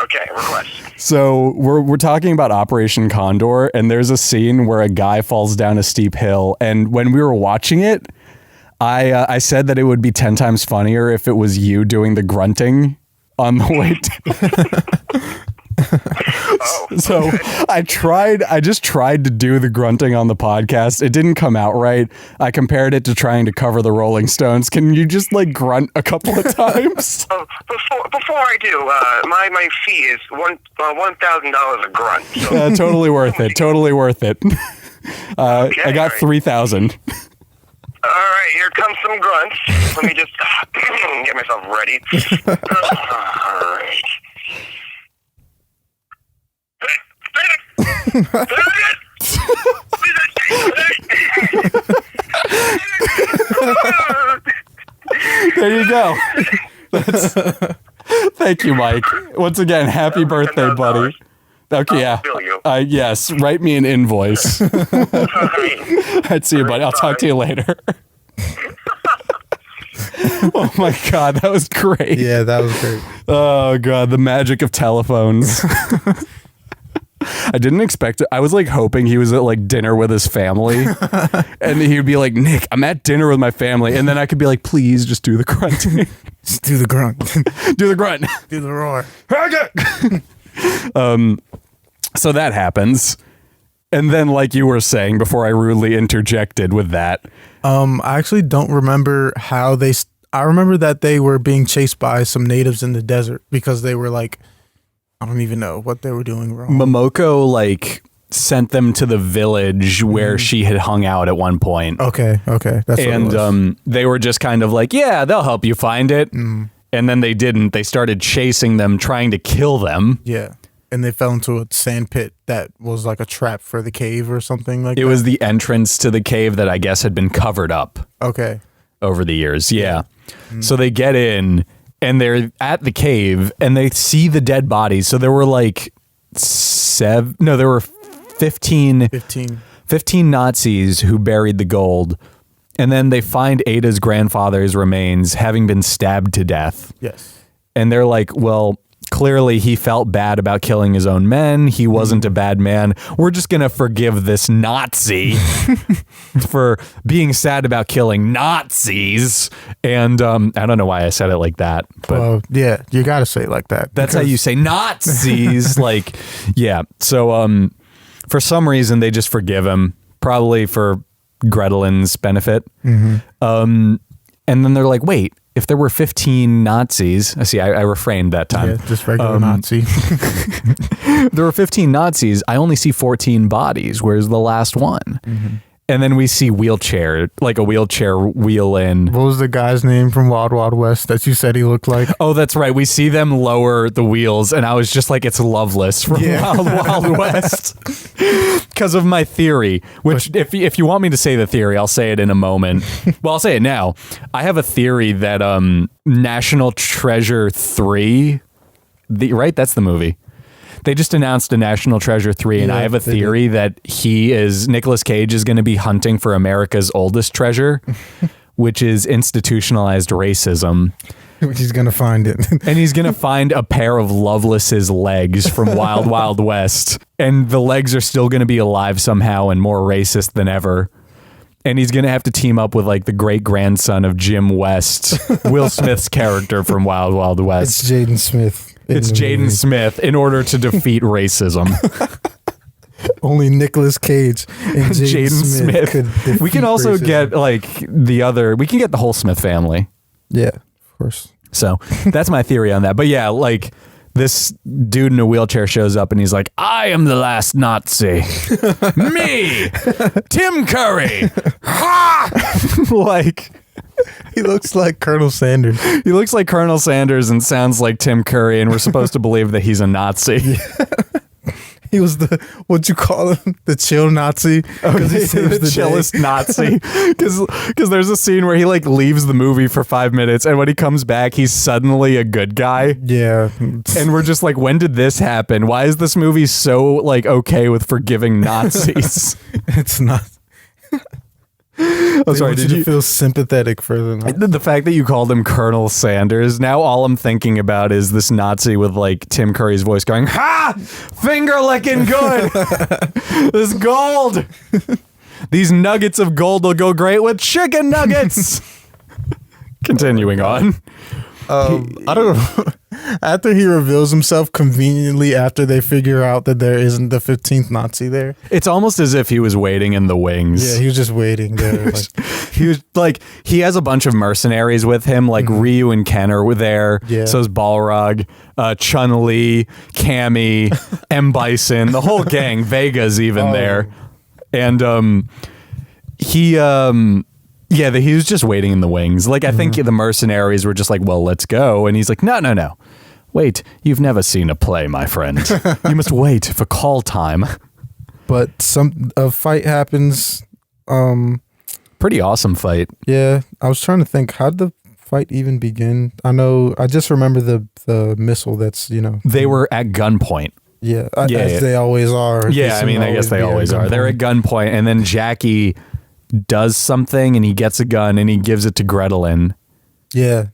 Okay, request. So we're talking about Operation Condor, and there's a scene where a guy falls down a steep hill. And when we were watching it, I said that it would be 10 times funnier if it was you doing the grunting on the way down. So I just tried to do the grunting on the podcast. It didn't come out right. I compared it to trying to cover the Rolling Stones. Can you just like grunt a couple of times? Before I do, my fee is $1,000 a grunt. So. Totally worth it. Totally worth it. Okay, I got 3,000. All right, here comes some grunts. Let me just get myself ready. All right. There you go. Thank you, Mike. Once again, happy birthday, buddy. Okay, yeah. Yes, write me an invoice. I'd see you, buddy. I'll talk to you later. Oh my God, that was great. Yeah, that was great. Oh God, the magic of telephones. I didn't expect it. I was like hoping he was at like dinner with his family and he would be like, Nick, I'm at dinner with my family. And then I could be like, please just do the grunting. Just do the grunt. Do the grunt. Do the roar. So that happens. And then like you were saying before I rudely interjected with that. I actually don't remember how I remember that they were being chased by some natives in the desert because they were like, I don't even know what they were doing wrong. Momoko like sent them to the village where she had hung out at one point. Okay. That's what it was. They were just kind of like, yeah, they'll help you find it. And then they didn't. They started chasing them, trying to kill them. Yeah. And they fell into a sand pit that was like a trap for the cave or something like that. It was the entrance to the cave that I guess had been covered up. Okay. Over the years. Yeah. So they get in and they're at the cave and they see the dead bodies. So there were like 15 Nazis who buried the gold. And then they find Ada's grandfather's remains having been stabbed to death. Yes. And they're like, well, clearly he felt bad about killing his own men. He wasn't a bad man. We're just going to forgive this Nazi for being sad about killing Nazis. And I don't know why I said it like that. But well, yeah, you got to say it like that. That's how you say Nazis. Like, yeah. So for some reason, they just forgive him, probably for Gretelin's benefit. And then they're like, wait. If there were 15 Nazis, I refrained that time. Yeah, just regular Nazi. There were 15 Nazis. I only see 14 bodies. Where's the last one? And then we see a wheelchair wheel in. What was the guy's name from Wild Wild West that you said he looked like? Oh, that's right. We see them lower the wheels, and I was just like, it's Loveless from Wild Wild West. Because of my theory, which if you want me to say the theory, I'll say it in a moment. Well, I'll say it now. I have a theory that National Treasure 3, right? That's the movie. They just announced a National Treasure 3, and I have a theory that Nicolas Cage is going to be hunting for America's oldest treasure, which is institutionalized racism. He's going to find it. And he's going to find a pair of Loveless's legs from Wild Wild West. And the legs are still going to be alive somehow and more racist than ever. And he's going to have to team up with like the great grandson of Jim West, Will Smith's character from Wild Wild West. It's Jaden Smith. It's Jaden Smith in order to defeat racism. Only Nicolas Cage and Jaden Smith could defeat we can also racism. get like we can get the whole Smith family. Yeah, of course. So that's my theory on that. But yeah, like this dude in a wheelchair shows up and he's like, I am the last Nazi. Me, Tim Curry. Ha! Like, He looks like Colonel Sanders. he looks like Colonel Sanders and sounds like Tim Curry, and we're supposed to believe that he's a Nazi. He was the, what you call him? The chill Nazi. Okay, He saves the the chillest Nazi. Because there's a scene where he like leaves the movie for 5 minutes, and when he comes back, he's suddenly a good guy. Yeah. And we're just like, when did this happen? Why is this movie so like okay with forgiving Nazis? It's not. I'm sorry, did you feel sympathetic for them? the fact that you called him Colonel Sanders, now all I'm thinking about is this Nazi with like Tim Curry's voice going, ha! Finger licking good! This gold! These nuggets of gold will go great with chicken nuggets! Continuing on. I don't know. After he reveals himself conveniently after they figure out that there isn't the 15th Nazi there. It's almost as if he was waiting in the wings. Yeah, he was just waiting there. He was like, he has a bunch of mercenaries with him, like Ryu and Ken are there. Yeah. So is Balrog, Chun-Li, Cammy, M. Bison, the whole gang. Vega's even there. And he was just waiting in the wings. Like, I think the mercenaries were just like, well, let's go. And he's like, no. Wait, you've never seen a play, my friend. You must wait for call time. But a fight happens. Pretty awesome fight. Yeah, I was trying to think, how did the fight even begin? I just remember the missile that's, They were at gunpoint. Yeah, as they always are. Yeah, I mean, I guess they always are. They're at gunpoint, and then Jackie does something, and he gets a gun, and he gives it to Gretelin. Yeah.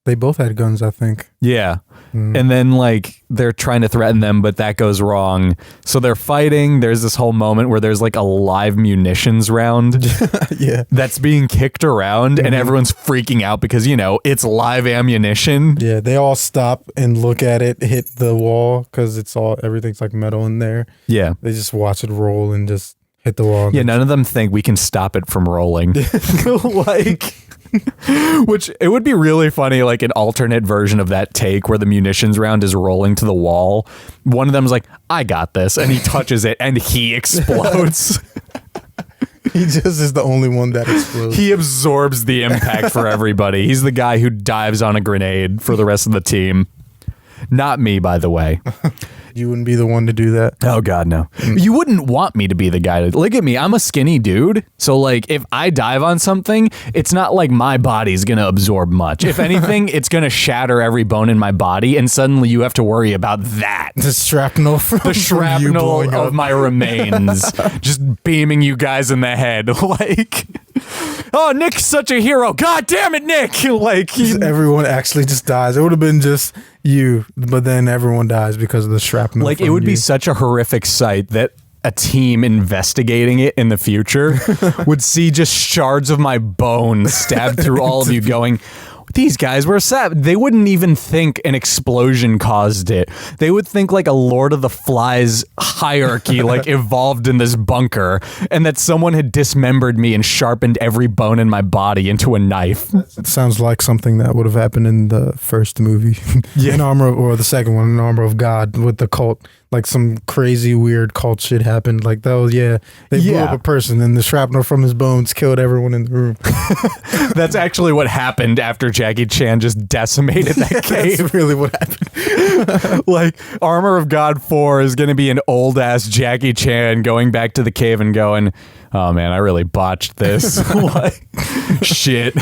They both had guns, I think. Yeah. And then, like, they're trying to threaten them, but that goes wrong. So they're fighting. There's this whole moment where there's, like, a live munitions round Yeah. that's being kicked around, and everyone's freaking out because, it's live ammunition. Yeah, they all stop and look at it hit the wall because everything's like metal in there. Yeah. They just watch it roll and just hit the wall. Yeah, none of them think we can stop it from rolling. Like, which it would be really funny, like an alternate version of that take where the munitions round is rolling to the wall. One of them's like, I got this. And he touches it and he explodes. He just is the only one that explodes. He absorbs the impact for everybody. He's the guy who dives on a grenade for the rest of the team. Not me, by the way. You wouldn't be the one to do that. Oh, God, no. You wouldn't want me to be the guy to look at me. I'm a skinny dude. So, like, if I dive on something, it's not like my body's going to absorb much. If anything, it's going to shatter every bone in my body. And suddenly you have to worry about that. The shrapnel from The shrapnel of my remains just beaming you guys in the head. Like, oh, Nick's such a hero. God damn it, Nick. Like, everyone actually just dies. It would have been just you, but then everyone dies because of the shrapnel. like, it would be such a horrific sight that a team investigating it in the future would see just shards of my bones stabbed through all of you going, these guys were sad. They wouldn't even think an explosion caused it. They would think like a Lord of the Flies hierarchy like evolved in this bunker and that someone had dismembered me and sharpened every bone in my body into a knife. It sounds like something that would have happened in the first movie. Yeah. Or the second one, In Armor of God, with the cult. Like some crazy weird cult shit happened. Like that was, they blew up a person and the shrapnel from his bones killed everyone in the room. That's actually what happened after Jackie Chan just decimated that cave. That's really what happened. Like, Armor of God 4 is going to be an old ass Jackie Chan going back to the cave and going, oh man, I really botched this. Like, shit.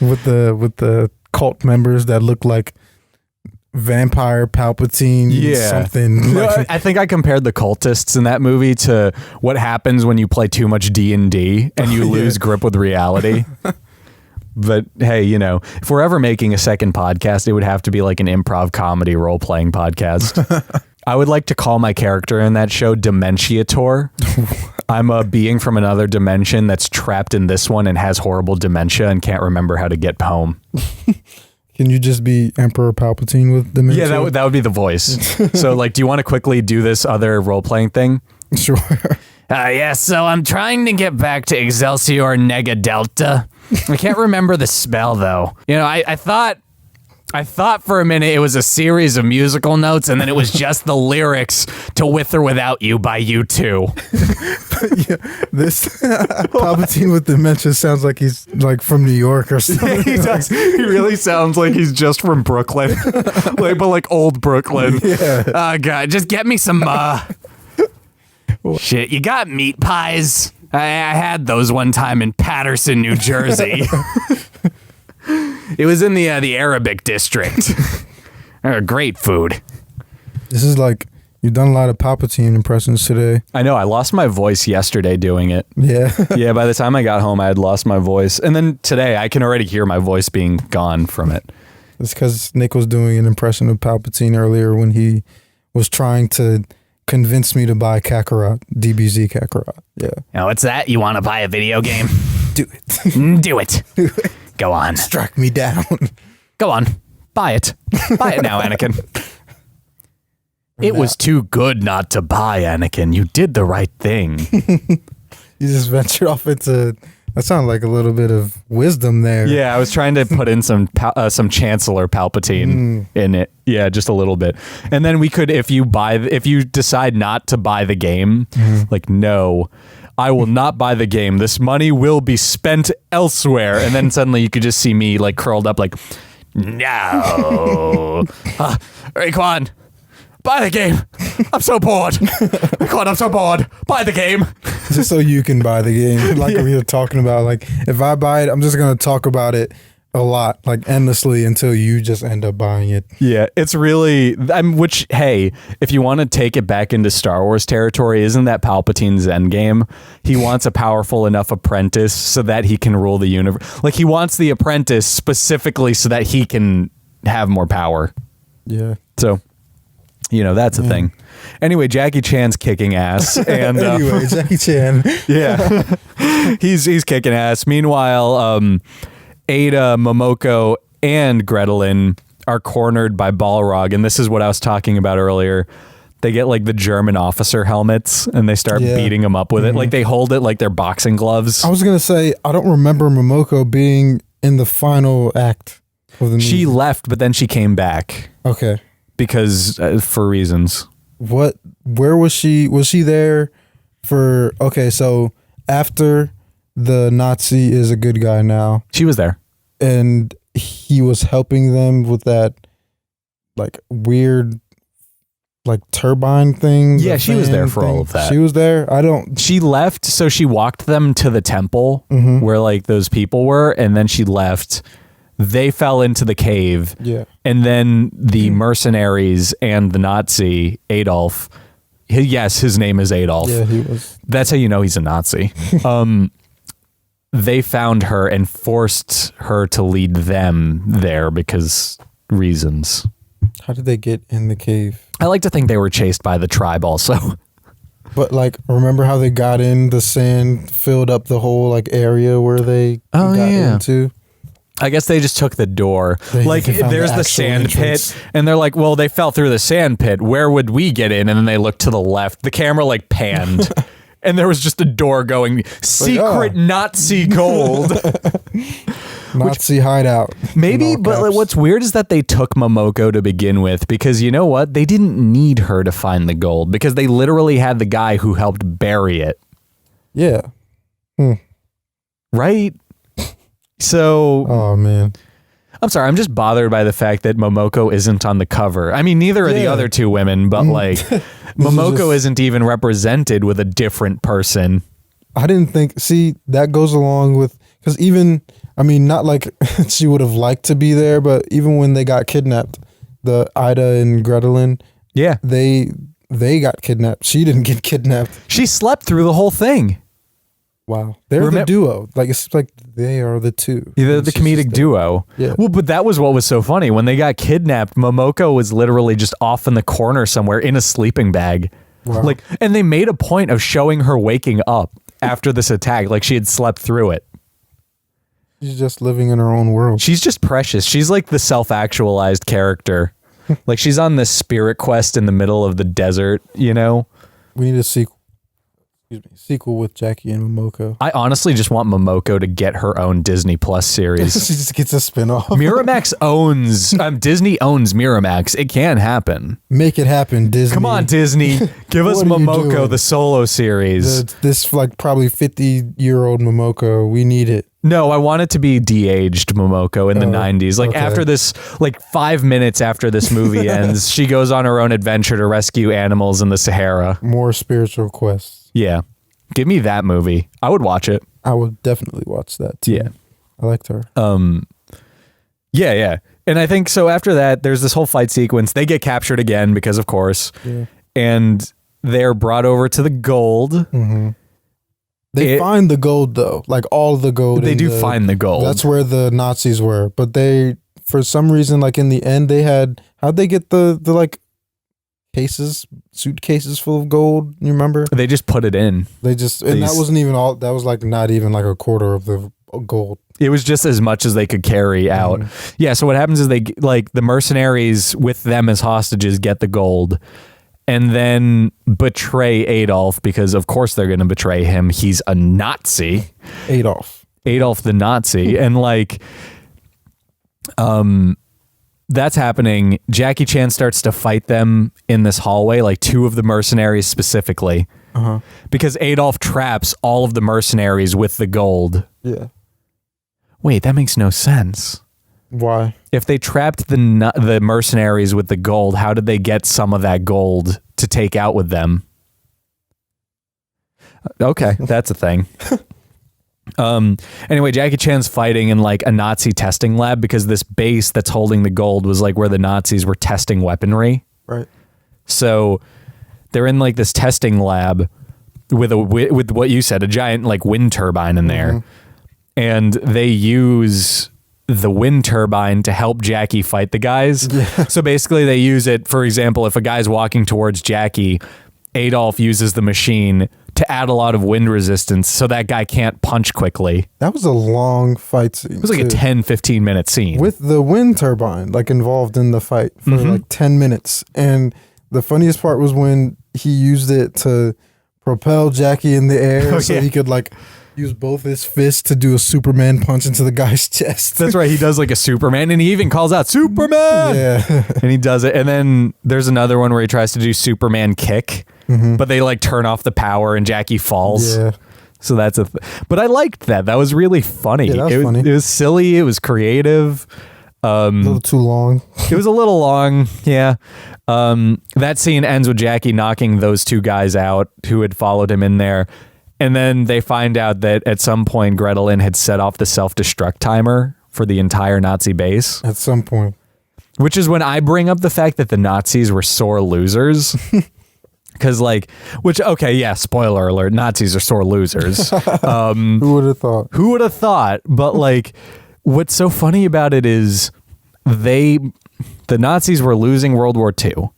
With the cult members that look like vampire Palpatine something. Like, I think I compared the cultists in that movie to what happens when you play too much D&D and you lose grip with reality. But hey, if we're ever making a second podcast, it would have to be like an improv comedy role-playing podcast. I would like to call my character in that show Dementiator. I'm a being from another dimension that's trapped in this one and has horrible dementia and can't remember how to get home. Can you just be Emperor Palpatine with dementia? Yeah, that would be the voice. So, like, do you want to quickly do this other role-playing thing? Sure. So I'm trying to get back to Excelsior Nega Delta. I can't remember the spell, though. I thought I thought for a minute it was a series of musical notes, and then it was just the lyrics to With or Without You by U2. This Palpatine with dementia sounds like he's like from New York or something. Yeah, he does. He really sounds like he's just from Brooklyn, but like old Brooklyn. Yeah. Oh God, just get me some. Shit, you got meat pies? I had those one time in Patterson, New Jersey. It was in the Arabic district. Great food. This is like, you've done a lot of Palpatine impressions today. I know. I lost my voice yesterday doing it. Yeah. Yeah, by the time I got home, I had lost my voice. And then today, I can already hear my voice being gone from it. It's because Nick was doing an impression of Palpatine earlier when he was trying to convince me to buy Kakarot, DBZ Kakarot. Yeah. Now, what's that? You want to buy a video game? Do it. Do it. Go on. Strike me down. Go on. Buy it. Buy it now, Anakin. It was too good not to buy, Anakin. You did the right thing. You just ventured off into... That sounded like a little bit of wisdom there. Yeah, I was trying to put in some Chancellor Palpatine in it. Yeah, just a little bit. And then we could, if you decide not to buy the game, like, no, I will not buy the game. This money will be spent elsewhere. And then suddenly you could just see me like curled up like, no. Raekwon, buy the game. I'm so bored. Raekwon, I'm so bored. Buy the game. Just so you can buy the game. Like we were talking about, like, if I buy it, I'm just going to talk about it a lot, like endlessly, until you just end up buying it. Yeah, it's really, which, hey, if you want to take it back into Star Wars territory, isn't that Palpatine's endgame? He wants a powerful enough apprentice so that he can rule the universe. Like, he wants the apprentice specifically so that he can have more power. Yeah. So, you know, that's a thing. Anyway, Jackie Chan's kicking ass. And anyway, Jackie Chan. Yeah. he's kicking ass. Meanwhile, Ada, Momoko, and Gretelin are cornered by Balrog, and this is what I was talking about earlier. They get like the German officer helmets, and they start beating them up with it. Like they hold it like they're boxing gloves. I was gonna say, I don't remember Momoko being in the final act of the movie. She left, but then she came back. Okay. Because for reasons. Where was she? Was she there for? Okay, so after the Nazi is a good guy now. She was there. And he was helping them with that like weird like turbine thing. Yeah, she was there for all of that. She was there? She left, so she walked them to the temple where like those people were, and then she left. They fell into the cave. Yeah. And then the mercenaries and the Nazi, Adolf, yes, his name is Adolf. Yeah, he was. That's how you know he's a Nazi. They found her and forced her to lead them there because reasons. How did they get in the cave? I like to think they were chased by the tribe also. But like, remember how they got in, the sand filled up the whole like area where they got into? I guess they just took the door. Like, there's the sand pit, and they're like, well, they fell through the sand pit. Where would we get in? And then they looked to the left. The camera, like, panned, and there was just a door going, secret Nazi gold. Nazi hideout. Maybe, but what's weird is that they took Momoko to begin with, because you know what? They didn't need her to find the gold, because they literally had the guy who helped bury it. Yeah. Right? So, oh man, I'm sorry. I'm just bothered by the fact that Momoko isn't on the cover. I mean, neither are the other two women, but like Momoko isn't even represented with a different person. I didn't think, see, that goes along with, because even, I mean, not like she would have liked to be there, but even when they got kidnapped, the Ida and Gretelin, they got kidnapped. She didn't get kidnapped. She slept through the whole thing. Wow. They're the duo. Like, it's like they are the two. They're the comedic duo. Yeah. Well, but that was what was so funny. When they got kidnapped, Momoko was literally just off in the corner somewhere in a sleeping bag. Wow. Like, and they made a point of showing her waking up after this attack, like she had slept through it. She's just living in her own world. She's just precious. She's like the self-actualized character. Like, she's on this spirit quest in the middle of the desert, you know? We need a sequel. sequel with Jackie and Momoko. I honestly just want Momoko to get her own Disney Plus series. She just gets a spinoff. Miramax owns Disney owns Miramax. It can happen. Make it happen, Disney. Come on, Disney. Give us What are you Momoko, doing? the solo series. This like probably 50-year-old Momoko. We need it. No, I want it to be de-aged Momoko in the 90s. Like okay. after this, like 5 minutes after this movie ends, she goes on her own adventure to rescue animals in the Sahara. More spiritual quests. Yeah. Give me that movie. I would watch it. I would definitely watch that too. Yeah. I liked her. Yeah. And I think so after that, there's this whole fight sequence. They get captured again because of course. Yeah. And they're brought over to the gold. Mm-hmm. They find the gold though. Like all of the gold. They do find the gold. That's where the Nazis were. But they, for some reason, like in the end, they had, how'd they get the like suitcases full of gold? You remember? They just put it in. That wasn't even all, that was like not even like a quarter of the gold. It was just as much as they could carry out. Yeah, so what happens is they, like, the mercenaries with them as hostages get the gold and then betray Adolf because, of course, they're going to betray him. He's a Nazi. Adolf the Nazi. And, like, that's happening. Jackie Chan starts to fight them in this hallway, like two of the mercenaries specifically, because Adolf traps all of the mercenaries with the gold. Yeah. Wait, that makes no sense. Why? If they trapped the mercenaries with the gold, how did they get some of that gold to take out with them? Okay, that's a thing. Anyway, Jackie Chan's fighting in like a Nazi testing lab because this base that's holding the gold was like where the Nazis were testing weaponry. Right. So they're in like this testing lab with what you said, a giant like wind turbine in there. And they use the wind turbine to help Jackie fight the guys. Yeah. So basically they use it, for example, if a guy's walking towards Jackie, Adolf uses the machine to add a lot of wind resistance so that guy can't punch quickly. That was a long fight scene. It was like a 10-15 minute scene. With the wind turbine like involved in the fight for like 10 minutes. And the funniest part was when he used it to propel Jackie in the air so he could like use both his fists to do a Superman punch into the guy's chest. That's right. He does like a Superman and he even calls out Superman. Yeah. And he does it. And then there's another one where he tries to do Superman kick, but they like turn off the power and Jackie falls. Yeah. So that's but I liked that. That was really funny. Yeah, that was funny. It was silly. It was creative. A little too long. It was a little long. Yeah. That scene ends with Jackie knocking those two guys out who had followed him in there. And then they find out that at some point Gretelin had set off the self-destruct timer for the entire Nazi base. At some point. Which is when I bring up the fact that the Nazis were sore losers. Because okay, yeah, spoiler alert, Nazis are sore losers. Who would have thought? Who would have thought? But like, what's so funny about it is the Nazis were losing World War II.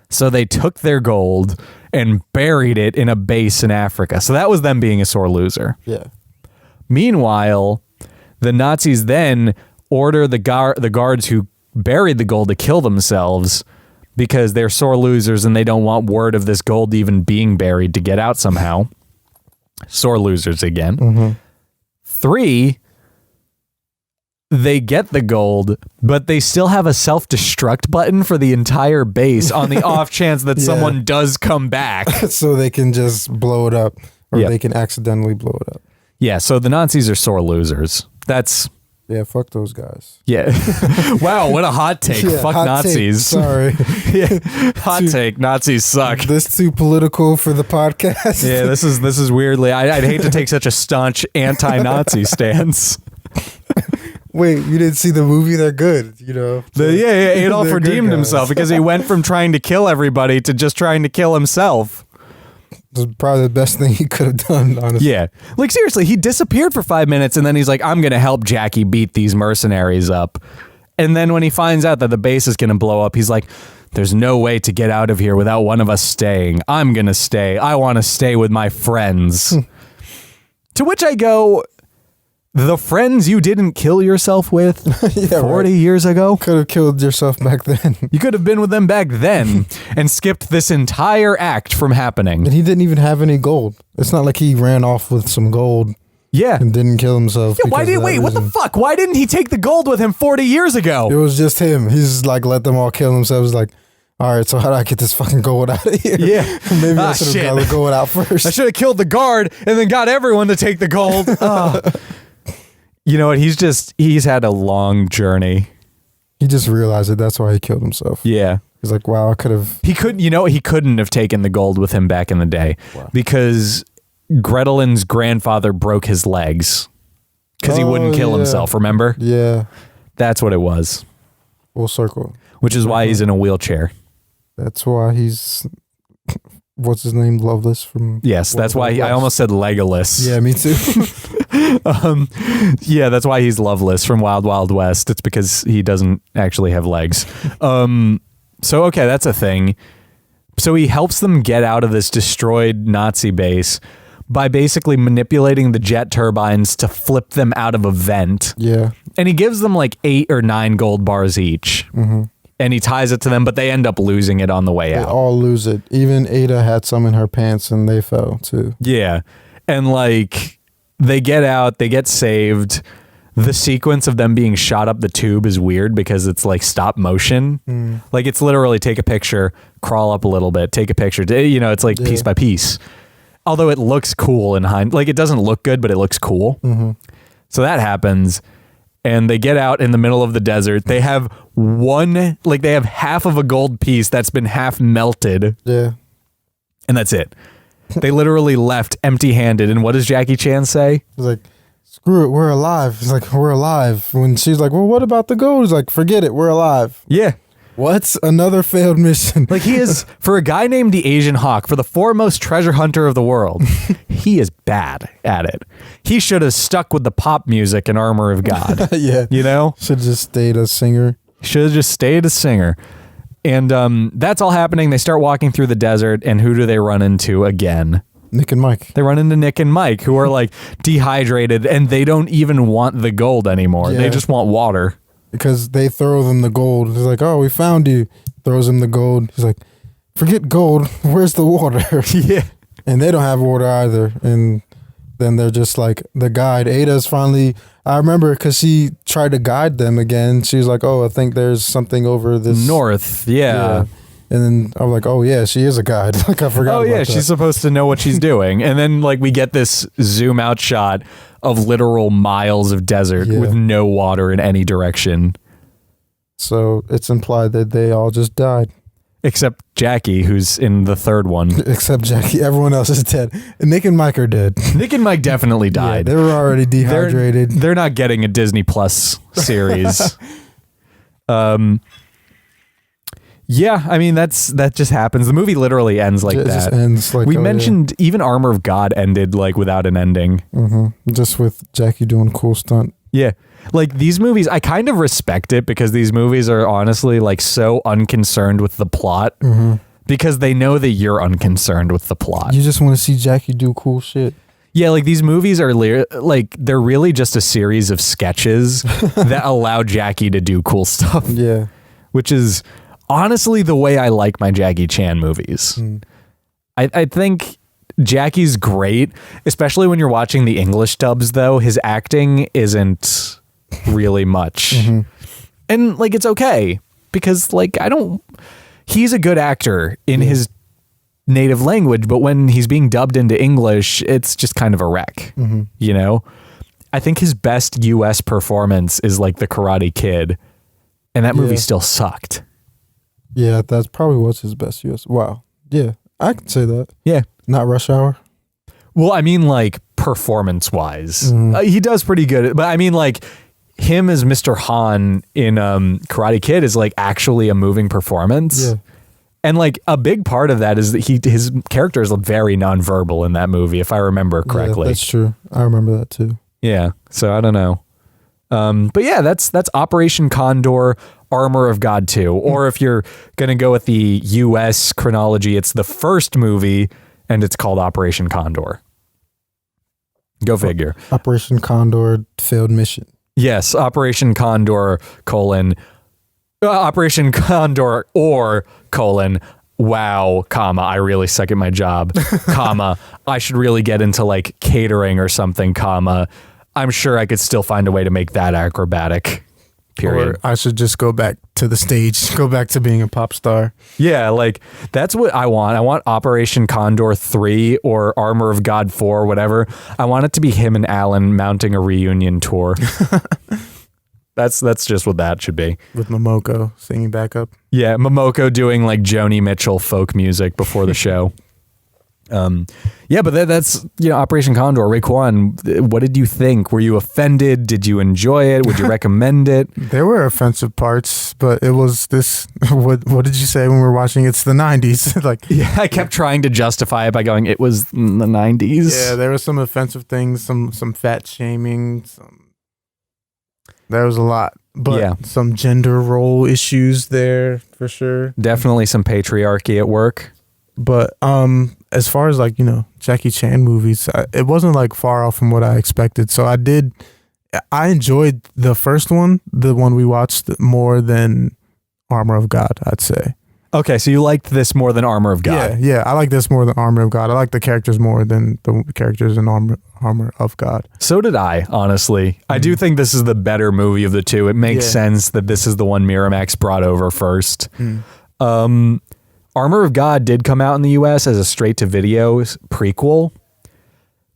So they took their gold and buried it in a base in Africa. So that was them being a sore loser. Yeah. Meanwhile, the Nazis then order the guards who buried the gold to kill themselves because they're sore losers and they don't want word of this gold even being buried to get out somehow. Sore losers again. 3, they get the gold, but they still have a self-destruct button for the entire base on the off chance that someone does come back. So they can just blow it up, or they can accidentally blow it up. Yeah, so the Nazis are sore losers. That's... Yeah, fuck those guys. Yeah. Wow, what a hot take. Fuck hot Nazis. Take. Sorry. Hot take. Nazis suck. This too political for the podcast. Yeah, this is weirdly... I'd hate to take such a staunch anti-Nazi stance. Wait, you didn't see the movie? They're good, you know. Adolf redeemed himself because he went from trying to kill everybody to just trying to kill himself. It was probably the best thing he could have done, honestly. Yeah. Like, seriously, he disappeared for 5 minutes and then he's like, I'm going to help Jackie beat these mercenaries up. And then when he finds out that the base is going to blow up, he's like, there's no way to get out of here without one of us staying. I'm going to stay. I want to stay with my friends. To which I go... The friends you didn't kill yourself with 40 years ago? Could have killed yourself back then. You could have been with them back then and skipped this entire act from happening. And he didn't even have any gold. It's not like he ran off with some gold. Yeah. And didn't kill himself. Yeah, what the fuck? Why didn't he take the gold with him 40 years ago? It was just him. He's like, let them all kill themselves. Like, all right, so how do I get this fucking gold out of here? Yeah. Maybe I should have got the gold out first. I should have killed the guard and then got everyone to take the gold. You know what? He's had a long journey. He just realized it. That's why he killed himself. Yeah. He's like, wow, I could have. He couldn't have taken the gold with him back in the day because Gretelin's grandfather broke his legs because he wouldn't kill himself. Remember? Yeah. That's what it was. Full circle. Which is why he's in a wheelchair. That's why he's. What's his name? Loveless from. Yes, that's why I almost said Legolas. Yeah, me too. Yeah, that's why he's Loveless from Wild Wild West. It's because he doesn't actually have legs. So, okay, that's a thing. So he helps them get out of this destroyed Nazi base by basically manipulating the jet turbines to flip them out of a vent. Yeah. And he gives them like 8 or 9 gold bars each. Mm-hmm. And he ties it to them, but they end up losing it on the way out. They all lose it. Even Ada had some in her pants and they fell too. Yeah. And like they get out, they get saved. The sequence of them being shot up the tube is weird because it's like stop motion. Like it's literally take a picture, crawl up a little bit, take a picture. You know, it's like piece by piece. Although it looks cool in hindsight. Like it doesn't look good, but it looks cool. Mm-hmm. So that happens. And they get out in the middle of the desert. They have they have half of a gold piece that's been half melted. Yeah. And that's it. They literally left empty-handed. And what does Jackie Chan say? He's like, screw it, we're alive. He's like, we're alive. When she's like, well, what about the gold? He's like, forget it, we're alive. Yeah. What? Another failed mission. Like he is, for a guy named the Asian Hawk, for the foremost treasure hunter of the world, he is bad at it. He should have stuck with the pop music and Armor of God. Yeah. You know? Should have just stayed a singer. Should have just stayed a singer. And that's all happening. They start walking through the desert, and who do they run into again? Nick and Mike. They run into Nick and Mike, who are like dehydrated, and they don't even want the gold anymore. Yeah. They just want water. Because they throw them the gold. He's like, oh, we found you. Throws him the gold. He's like, forget gold. Where's the water? Yeah. And they don't have water either. And then they're just like, the guide. Ada's finally, I remember because she tried to guide them again. She was like, oh, I think there's something over this. North. Yeah. And then I'm like, oh, yeah, she is a guide. Like, I forgot about that. She's supposed to know what she's doing. And then, like, we get this zoom out shot of literal miles of desert with no water in any direction. So it's implied that they all just died. Except Jackie, who's in the third one. Except Jackie. Everyone else is dead. Nick and Mike are dead. Nick and Mike definitely died. Yeah, they were already dehydrated. They're not getting a Disney Plus series. Yeah, I mean that just happens. The movie literally ends like that. Just ends like we mentioned even Armor of God ended like without an ending. Mm-hmm. Just with Jackie doing a cool stunt. Yeah. Like these movies, I kind of respect it because these movies are honestly like so unconcerned with the plot because they know that you're unconcerned with the plot. You just want to see Jackie do cool shit. Yeah, like these movies are like they're really just a series of sketches that allow Jackie to do cool stuff. Yeah. Which is honestly the way I like my Jackie Chan movies. I think Jackie's great, especially when you're watching the English dubs though. His acting isn't really much. And like it's okay because like he's a good actor in his native language, but when he's being dubbed into English, it's just kind of a wreck. You know? I think his best US performance is like The Karate Kid, and that movie still sucked. Yeah, that's probably what's his best US. Wow. Yeah, I can say that. Yeah. Not Rush Hour? Well, I mean like performance-wise. He does pretty good, but I mean like him as Mr. Han in Karate Kid is like actually a moving performance. Yeah. And like a big part of that is that his character is very nonverbal in that movie, if I remember correctly. Yeah, that's true. I remember that too. Yeah. So I don't know. But yeah, that's Operation Condor, Armor of God 2. Or if you're going to go with the US chronology, it's the first movie and it's called Operation Condor. Go figure. Operation Condor failed mission. Yes, Operation Condor, Operation Condor or wow, comma, I really suck at my job, comma, I should really get into like catering or something, comma, I'm sure I could still find a way to make that acrobatic, period. Or I should just go back to the stage, go back to being a pop star. Yeah, like that's what I want. I want Operation Condor 3 or Armor of God 4, whatever. I want it to be him and Alan mounting a reunion tour. That's just what that should be. With Momoko singing backup. Yeah, Momoko doing like Joni Mitchell folk music before the show. Yeah, but that's, Operation Condor. Raekwon, what did you think? Were you offended? Did you enjoy it? Would you recommend it? There were offensive parts, but it was this. What did you say when we were watching? It's the 90s. Yeah, I kept trying to justify it by going, it was in the 90s. Yeah, there were some offensive things, some fat shaming, there was a lot, but some gender role issues there for sure. Definitely some patriarchy at work. But as far as Jackie Chan movies, it wasn't like far off from what I expected. So I enjoyed the first one, the one we watched, more than Armor of God, I'd say. Okay, so you liked this more than Armor of God. Yeah, I like this more than Armor of God. I like the characters more than the characters in Armor of God. So did I, honestly. I do think this is the better movie of the two. It makes sense that this is the one Miramax brought over first. Armor of God did come out in the US as a straight-to-video prequel.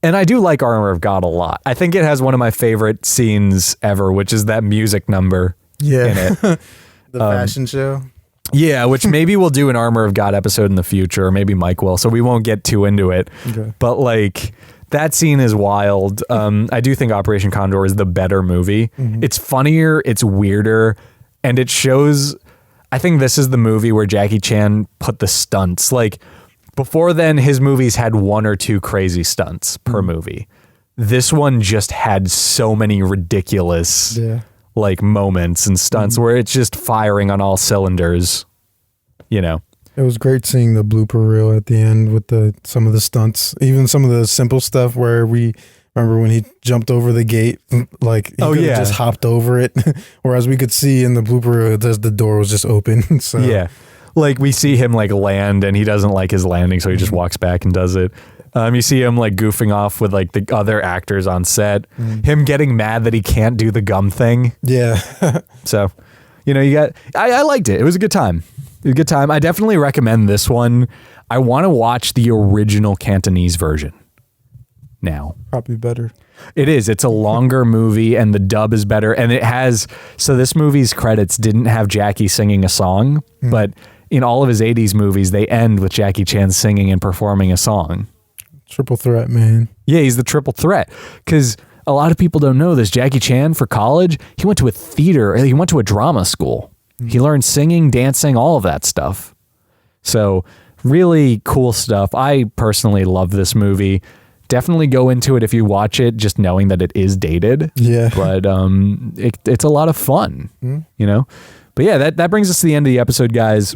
And I do like Armor of God a lot. I think it has one of my favorite scenes ever, which is that music number in it. The fashion show. Yeah, which maybe we'll do an Armor of God episode in the future, or maybe Mike will, so we won't get too into it. Okay. But like, that scene is wild. I do think Operation Condor is the better movie. Mm-hmm. It's funnier, it's weirder, and it shows... I think this is the movie where Jackie Chan put the stunts. Like, before then, his movies had one or two crazy stunts per movie. This one just had so many ridiculous... like moments and stunts where it's just firing on all cylinders, It was great seeing the blooper reel at the end with some of the stunts, even some of the simple stuff where we remember when he jumped over the gate, like he just hopped over it, whereas we could see in the blooper reel the door was just open. So yeah, like we see him like land and he doesn't like his landing, so he just walks back and does it. You see him like goofing off with like the other actors on set, him getting mad that he can't do the gum thing. Yeah. So, I liked it. It was a good time. I definitely recommend this one. I want to watch the original Cantonese version now. Probably better. It is. It's a longer movie and the dub is better. And it has, so this movie's credits didn't have Jackie singing a song, but in all of his 80s movies, they end with Jackie Chan singing and performing a song. Triple threat, man. Yeah, he's the triple threat. Because a lot of people don't know this. Jackie Chan, for college, he went to he went to a drama school. He learned singing, dancing, all of that stuff. So really cool stuff. I personally love this movie. Definitely go into it if you watch it, just knowing that it is dated. Yeah. But it's a lot of fun, But yeah, that brings us to the end of the episode, guys.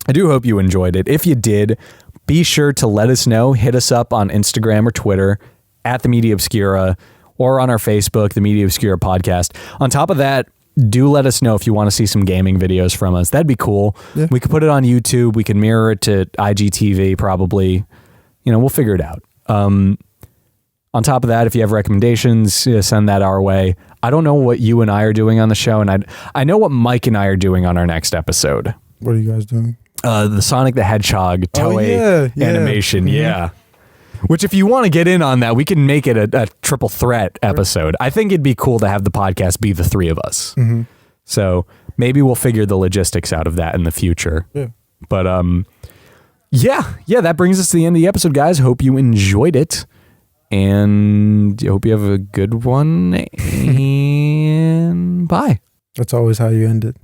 I do hope you enjoyed it. If you did, be sure to let us know. Hit us up on Instagram or Twitter at The Media Obscura or on our Facebook, The Media Obscura Podcast. On top of that, do let us know if you want to see some gaming videos from us. That'd be cool. Yeah. We could put it on YouTube. We can mirror it to IGTV probably. We'll figure it out. On top of that, if you have recommendations, send that our way. I don't know what you and I are doing on the show, and I know what Mike and I are doing on our next episode. What are you guys doing? The Sonic the Hedgehog Toei animation, yeah. Which, if you want to get in on that, we can make it a triple threat episode. I think it'd be cool to have the podcast be the three of us. Mm-hmm. So maybe we'll figure the logistics out of that in the future. Yeah. But yeah, that brings us to the end of the episode, guys. Hope you enjoyed it, and I hope you have a good one. And bye. That's always how you end it.